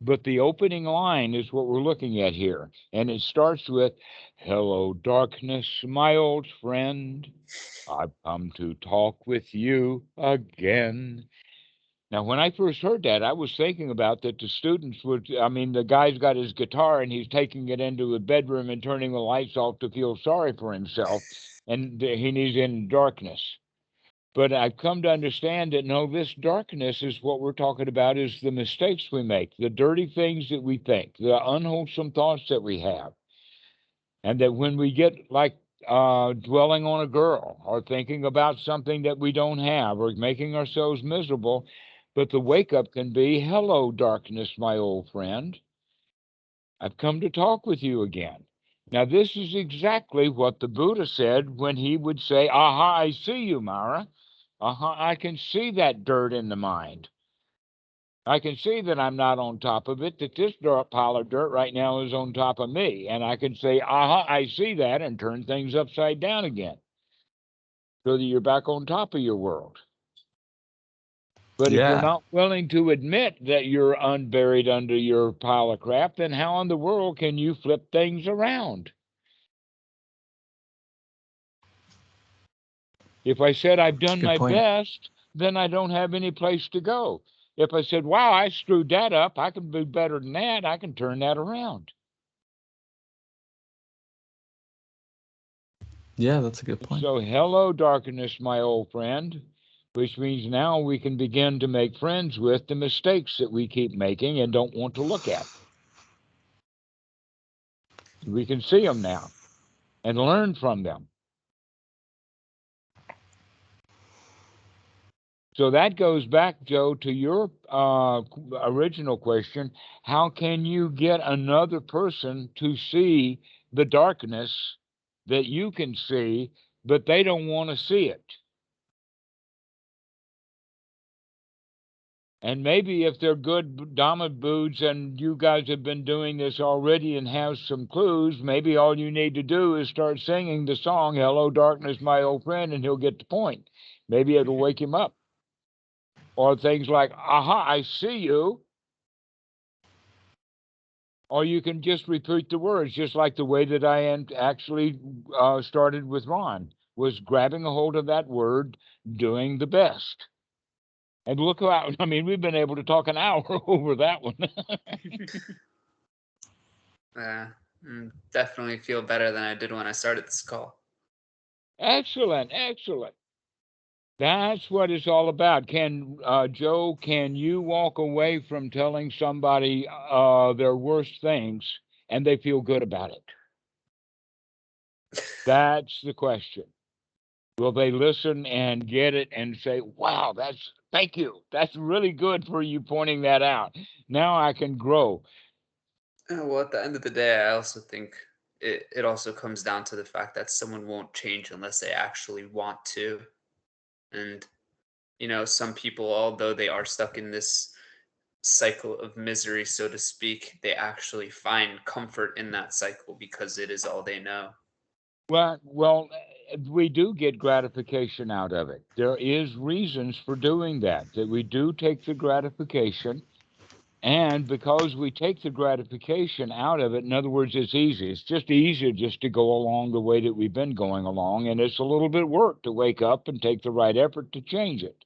But the opening line is what we're looking at here. And it starts with, "Hello, darkness, my old friend. I've come to talk with you again." Now, when I first heard that, I was thinking about that the students the guy's got his guitar and he's taking it into a bedroom and turning the lights off to feel sorry for himself. And he's in darkness. But I've come to understand that, no, this darkness is what we're talking about, is the mistakes we make, the dirty things that we think, the unwholesome thoughts that we have. And that when we get dwelling on a girl or thinking about something that we don't have or making ourselves miserable, but the wake up can be, "Hello, darkness, my old friend. I've come to talk with you again." Now, this is exactly what the Buddha said when he would say, I see you, Mara. I can see that dirt in the mind. I can see that I'm not on top of it, that this pile of dirt right now is on top of me. And I can say, I see that, and turn things upside down again so that you're back on top of your world. But if you're not willing to admit that you're unburied under your pile of crap, then how in the world can you flip things around? If I said I've done my best, then I don't have any place to go. If I said, wow, I screwed that up, I can do better than that, I can turn that around. Yeah, that's a good point. So, hello, darkness, my old friend, which means now we can begin to make friends with the mistakes that we keep making and don't want to look at. We can see them now and learn from them. So that goes back, Joe, to your original question. How can you get another person to see the darkness that you can see, but they don't want to see it? And maybe if they're good Dhamma boots and you guys have been doing this already and have some clues, maybe all you need to do is start singing the song, Hello, Darkness, My Old Friend, and he'll get the point. Maybe it'll wake him up. Or things like, aha, I see you. Or you can just repeat the words, just like the way that I actually started with Ron, was grabbing a hold of that word, doing the best. And look out, I mean, we've been able to talk an hour over that one. Definitely feel better than I did when I started this call. Excellent, excellent. That's what it's all about. Joe, can you walk away from telling somebody their worst things and they feel good about it? That's the question. Will they listen and get it and say, wow, thank you. That's really good for you pointing that out. Now I can grow. Well, at the end of the day, I also think it also comes down to the fact that someone won't change unless they actually want to. And some people, although they are stuck in this cycle of misery, so to speak, they actually find comfort in that cycle because it is all they know. Well, we do get gratification out of it. There is reasons for doing that we do take the gratification. And because we take the gratification out of it, in other words, it's easy. It's just easier just to go along the way that we've been going along. And it's a little bit of work to wake up and take the right effort to change it.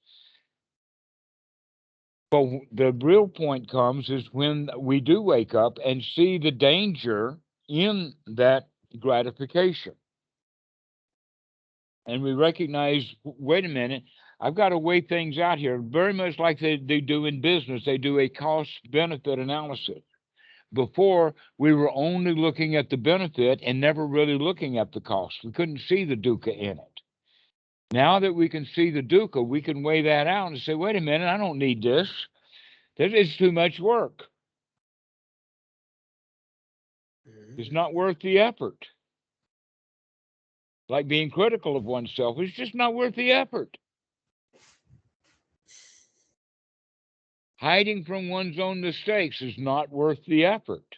But the real point comes is when we do wake up and see the danger in that gratification. And we recognize, wait a minute, I've got to weigh things out here, very much like they do in business. They do a cost-benefit analysis. Before, we were only looking at the benefit and never really looking at the cost. We couldn't see the dukkha in it. Now that we can see the dukkha, we can weigh that out and say, wait a minute, I don't need this. This is too much work. It's not worth the effort. Like being critical of oneself, it's just not worth the effort. Hiding from one's own mistakes is not worth the effort.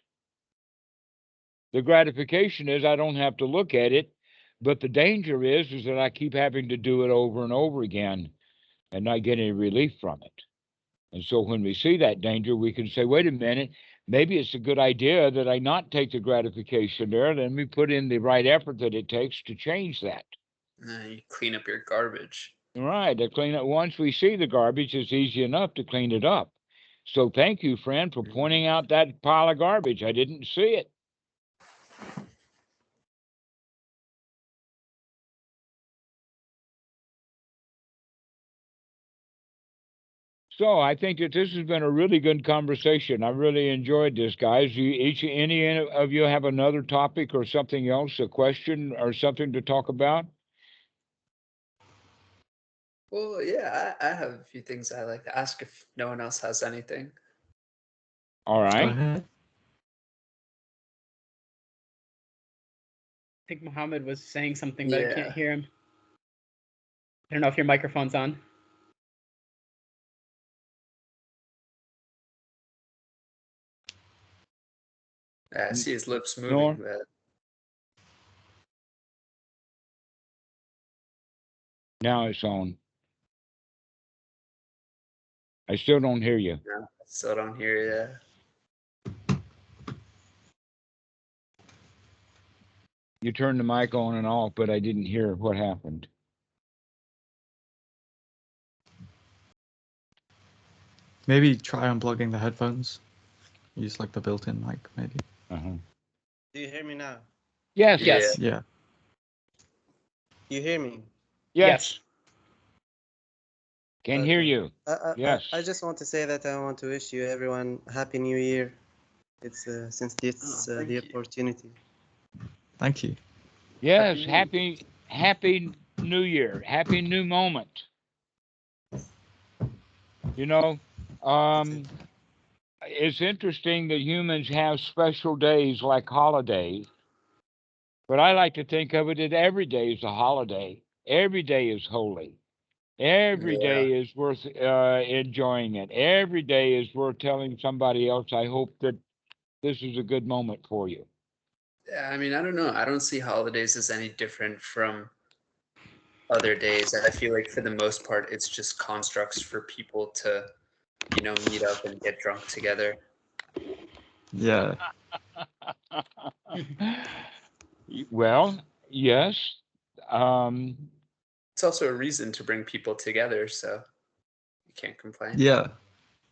The gratification is I don't have to look at it, but the danger is that I keep having to do it over and over again and not get any relief from it. And so when we see that danger, we can say, wait a minute, maybe it's a good idea that I not take the gratification there. Let me put in the right effort that it takes to change that. You clean up your garbage. Right. To clean it. Once we see the garbage, it's easy enough to clean it up. So thank you, friend, for pointing out that pile of garbage. I didn't see it. So I think that this has been a really good conversation. I really enjoyed this, guys. Any of you have another topic or something else, a question or something to talk about? Well, yeah, I have a few things I'd like to ask if no one else has anything. All right. ahead. I think Muhammad was saying something, but I Yeah. can't hear him. I don't know if your microphone's on. I see his lips moving. Nor? But Now it's on. I still don't hear you. no, I still don't hear you. You turned the mic on and off, but I didn't hear what happened. Maybe try unplugging the headphones. Use like the built-in mic, maybe. Uh-huh. Do you hear me now? Yes. Yes. Yeah. You hear me? Yes. Can hear Okay. you. Yes. I just want to say that I want to wish you everyone Happy New Year. It's since it's thank the you. opportunity. Thank you. Yes. Happy New Year. Happy new moment. You know, it's interesting that humans have special days like holidays, but I like to think of it that every day is a holiday. Every day is holy. Every Yeah. day is worth enjoying it. Every day is worth telling somebody else, I hope that this is a good moment for you. Yeah, I mean, I don't know. I don't see holidays as any different from other days. I feel like for the most part, it's just constructs for people to, meet up and get drunk together. Yeah. Well, yes. It's also a reason to bring people together, so you can't complain. Yeah.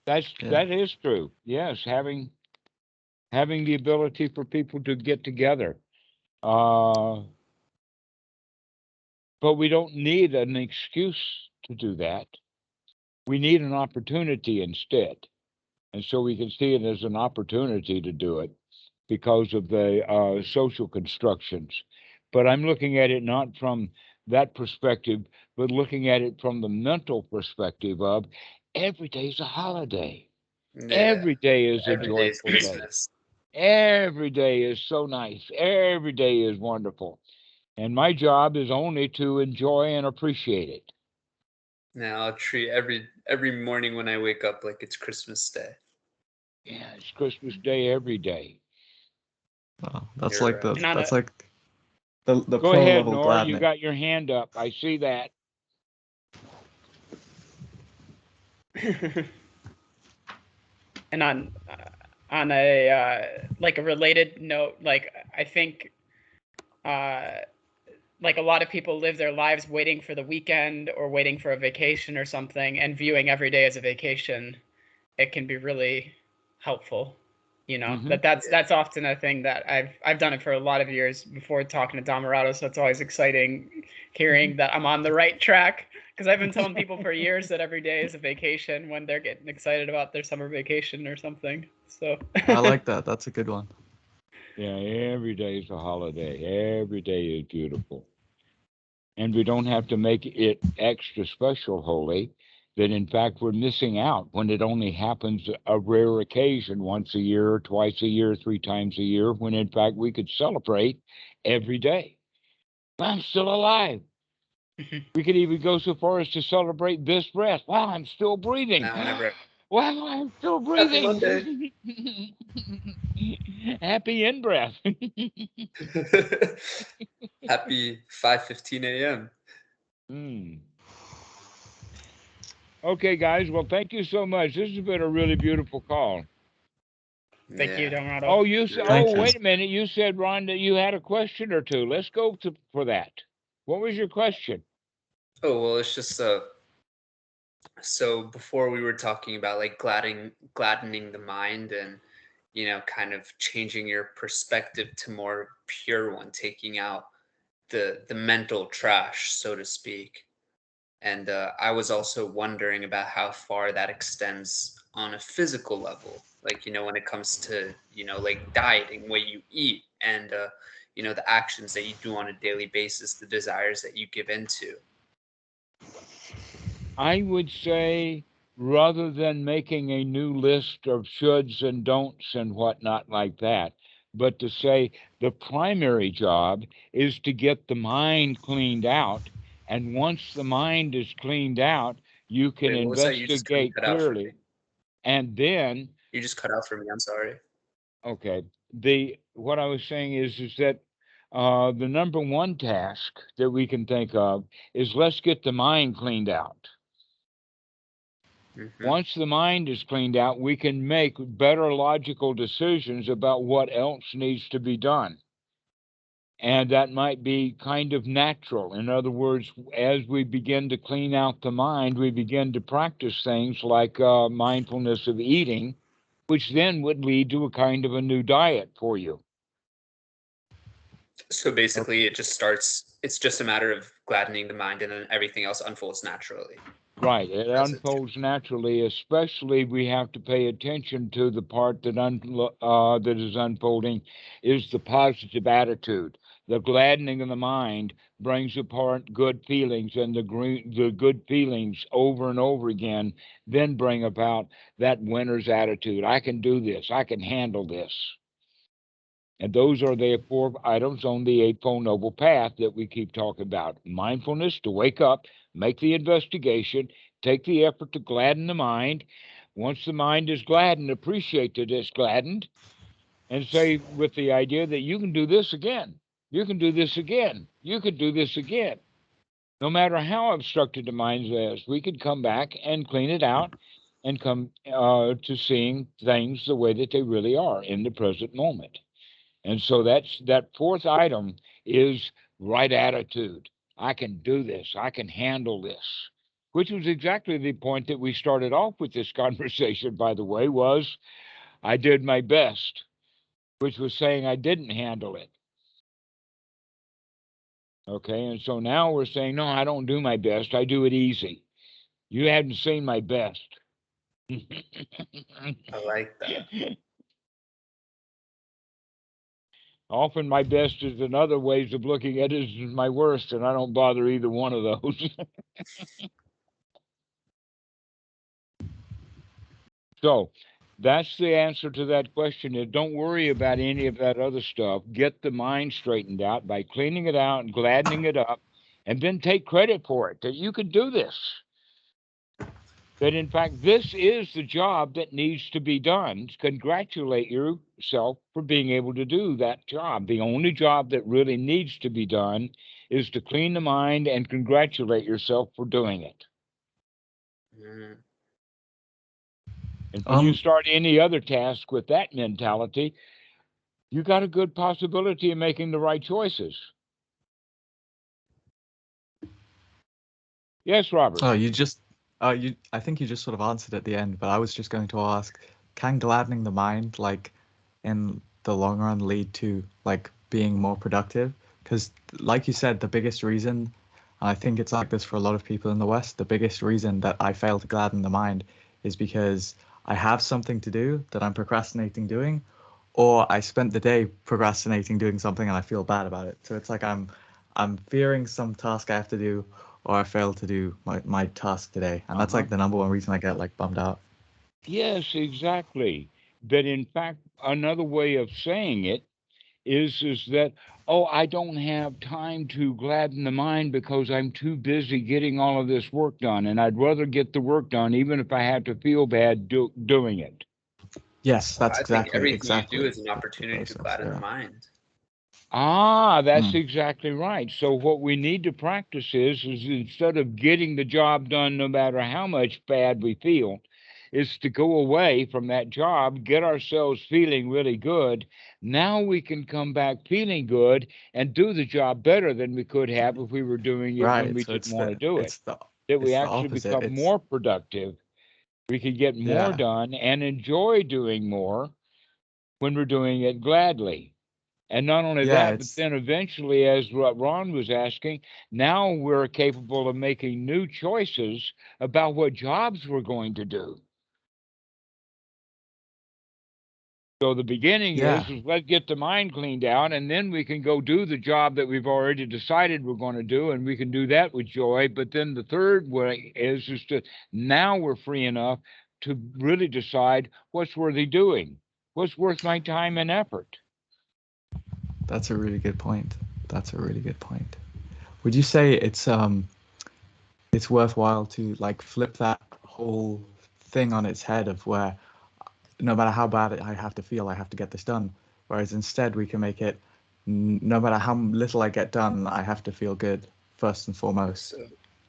Yeah. That is true. Yes, having the ability for people to get together. But we don't need an excuse to do that. We need an opportunity instead. And so we can see it as an opportunity to do it because of the social constructions. But I'm looking at it not from that perspective, but looking at it from the mental perspective of every day's a holiday. Yeah. Every day is a Every day is joyful day. Christmas. Every day is so nice. Every day is wonderful. And my job is only to enjoy and appreciate it. Now I'll treat every morning when I wake up like it's Christmas Day. Yeah, it's Christmas Day every day. Wow, that's You're like right. the And on that's a- like the Go pro ahead, level Nora. You gladness. got your hand up. I see that. And on a like a related note, like I think like a lot of people live their lives waiting for the weekend or waiting for a vacation or something, and viewing every day as a vacation, it can be really helpful. Mhm. That's often a thing that I've done it for a lot of years before talking to Dhammarato, so it's always exciting hearing that I'm on the right track, because I've been telling people for years that every day is a vacation when they're getting excited about their summer vacation or something. So I like that. That's a good one. Yeah, every day is a holiday. Every day is beautiful. And we don't have to make it extra special holy, that in fact we're missing out when it only happens a rare occasion, once a year, twice a year, 3 times a year, when in fact we could celebrate every day. I'm still alive. We could even go so far as to celebrate this breath. Wow, I'm still breathing. Now whenever Wow, I'm still Happy breathing. Happy in breath. Happy 5:15 a.m. Okay, guys. Well, thank you so much. This has been a really beautiful call. Thank you, Yeah. Dhammarato. Oh, you said. Thank Oh, you. wait a minute. You said, Ron, that you had a question or two. Let's go for that. What was your question? Oh, well, it's just so before we were talking about like gladdening the mind and kind of changing your perspective to more pure one, taking out the mental trash, so to speak. And I was also wondering about how far that extends on a physical level, like when it comes to like dieting, what you eat, and the actions that you do on a daily basis, the desires that you give into. I would say, rather than making a new list of shoulds and don'ts and whatnot like that, but to say the primary job is to get the mind cleaned out. And once the mind is cleaned out, you can Wait, what was that? You just couldn't investigate cut out for me. clearly. And then, You just cut out for me. I'm sorry. okay, what I was saying is that the number one task that we can think of is let's get the mind cleaned out. Mhm. Once the mind is cleaned out, we can make better logical decisions about what else needs to be done. And that might be kind of natural. In other words, as we begin to clean out the mind, we begin to practice things like mindfulness of eating, which then would lead to a kind of a new diet for you. So basically, it's just a matter of gladdening the mind, and then everything else unfolds naturally. Right, it As it unfolds naturally. Especially, we have to pay attention to the part that is unfolding is the positive attitude. The gladdening of the mind brings apart good feelings, and the good feelings over and over again then bring about that winner's attitude. I can do this. I can handle this. And those are the 4 items on the Eightfold Noble Path that we keep talking about. Mindfulness, to wake up, make the investigation, take the effort to gladden the mind. Once the mind is gladdened, appreciate that it's gladdened, and say, with the idea that you can do this again. You can do this again. You could do this again. No matter how obstructed the mind is, we could come back and clean it out and come to seeing things the way that they really are in the present moment. And so that 4th item is right attitude. I can do this. I can handle this, which was exactly the point that we started off with this conversation, by the way, was I did my best, which was saying I didn't handle it. Okay, and so now we're saying, no, I don't do my best. I do it easy. You haven't seen my best. I like that. Often my best is in other ways of looking at it as my worst, and I don't bother either one of those. So that's the answer to that question, is don't worry about any of that other stuff. Get the mind straightened out by cleaning it out and gladdening it up, and then take credit for it, that you can do this. That in fact, this is the job that needs to be done. Congratulate yourself for being able to do that job. The only job that really needs to be done is to clean the mind, and congratulate yourself for doing it. Mm. And when you start any other task with that mentality, you got a good possibility of making the right choices. Yes, Robert. Oh, I think you just sort of answered at the end, but I was just going to ask, can gladdening the mind, like, in the long run lead to, like, being more productive? Because, like you said, the biggest reason, and I think it's like this for a lot of people in the West, the biggest reason that I fail to gladden the mind is because I have something to do that I'm procrastinating doing, or I spent the day procrastinating doing something and I feel bad about it. So it's like I'm fearing some task I have to do, or I failed to do my task today. And that's like the number one reason I get like bummed out. Yes, exactly. But in fact, another way of saying it is that, oh, I don't have time to gladden the mind because I'm too busy getting all of this work done, and I'd rather get the work done even if I have to feel bad doing it. Yes, that's I exactly think everything you do is an the opportunity to process, gladden yeah. the mind. That's exactly right. So what we need to practice is instead of getting the job done no matter how much bad we feel, is to go away from that job, get ourselves feeling really good. Now we can come back feeling good and do the job better than we could have if we were doing it when we So didn't want to do it. That it's we the actually opposite. become more productive. We could get more done and enjoy doing more when we're doing it gladly. And not only that, but then eventually, as what Ron was asking, now we're capable of making new choices about what jobs we're going to do. So the beginning is let's get the mind cleaned out, and then we can go do the job that we've already decided we're going to do, and we can do that with joy. But then the third way is to now we're free enough to really decide what's worthy doing, what's worth my time and effort. That's a really good point. Would you say it's worthwhile to like flip that whole thing on its head of where no matter how bad I have to feel, I have to get this done, whereas instead we can make it no matter how little I get done, I have to feel good first and foremost. So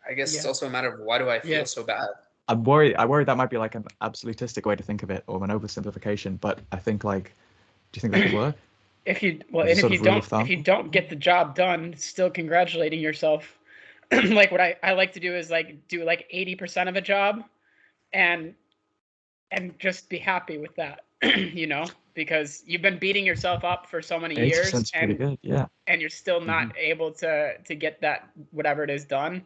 I guess it's also a matter of why do I feel so bad? I worry that might be like an absolutistic way to think of it, or an oversimplification, but I think like, do you think that could work? If you don't get the job done, still congratulating yourself. Like what I like to do is like do like 80% of a job and just be happy with that. You know, because you've been beating yourself up for so many years, and pretty good, and you're still not able to get that whatever it is done.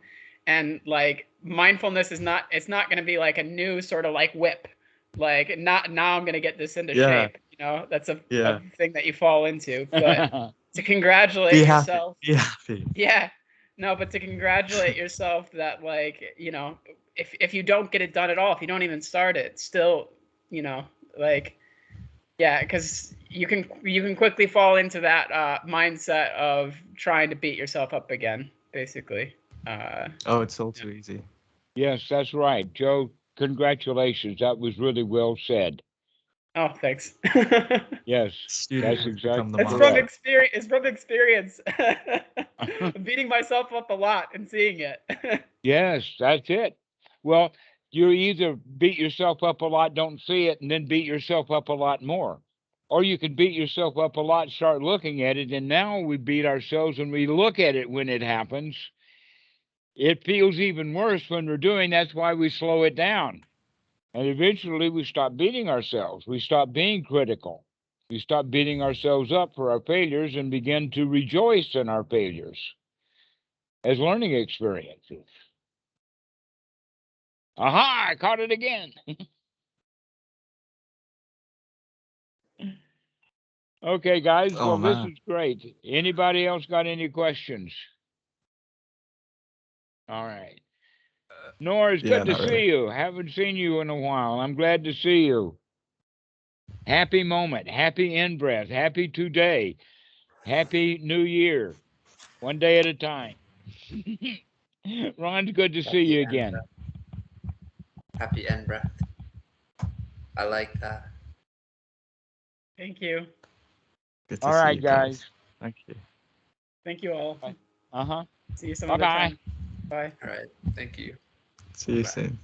And like mindfulness is not, it's not going to be like a new sort of like whip, like not now I'm going to get this into shape. You know, that's a thing that you fall into. But to congratulate Be yourself. happy. Be happy. Yeah. No, but to congratulate yourself that, like, you know, if you don't get it done at all, if you don't even start it, still, you know, like, yeah, because you can quickly fall into that mindset of trying to beat yourself up again, basically. Oh, it's all too easy. Yes, that's right. Joe, congratulations. That was really well said. Oh, thanks. Yes, Students that's become the exactly It's master. from experience. It's from experience. Beating myself up a lot and seeing it. Yes, that's it. Well, you either beat yourself up a lot, don't see it, and then beat yourself up a lot more. Or you could beat yourself up a lot, start looking at it, and now we beat ourselves and we look at it when it happens. It feels even worse when we're doing. That's why we slow it down. And eventually we stop beating ourselves. We stop being critical. We stop beating ourselves up for our failures and begin to rejoice in our failures as learning experiences. Aha, I caught it again. Okay, guys. Oh, Well, this man. is great. Anybody else got any questions? All right. Nora, it's Yeah, good to not see really. you. Haven't seen you in a while. I'm glad to see you. Happy moment. Happy in-breath. Happy today. Happy New Year. One day at a time. Ron, it's good to see you again. Happy end breath. I like that. Thank you. Good to All see right, you guys. Thank you. Thank you all. Uh-huh. See you some Bye-bye. other time. Bye. All right. Thank you. See you Bye. soon.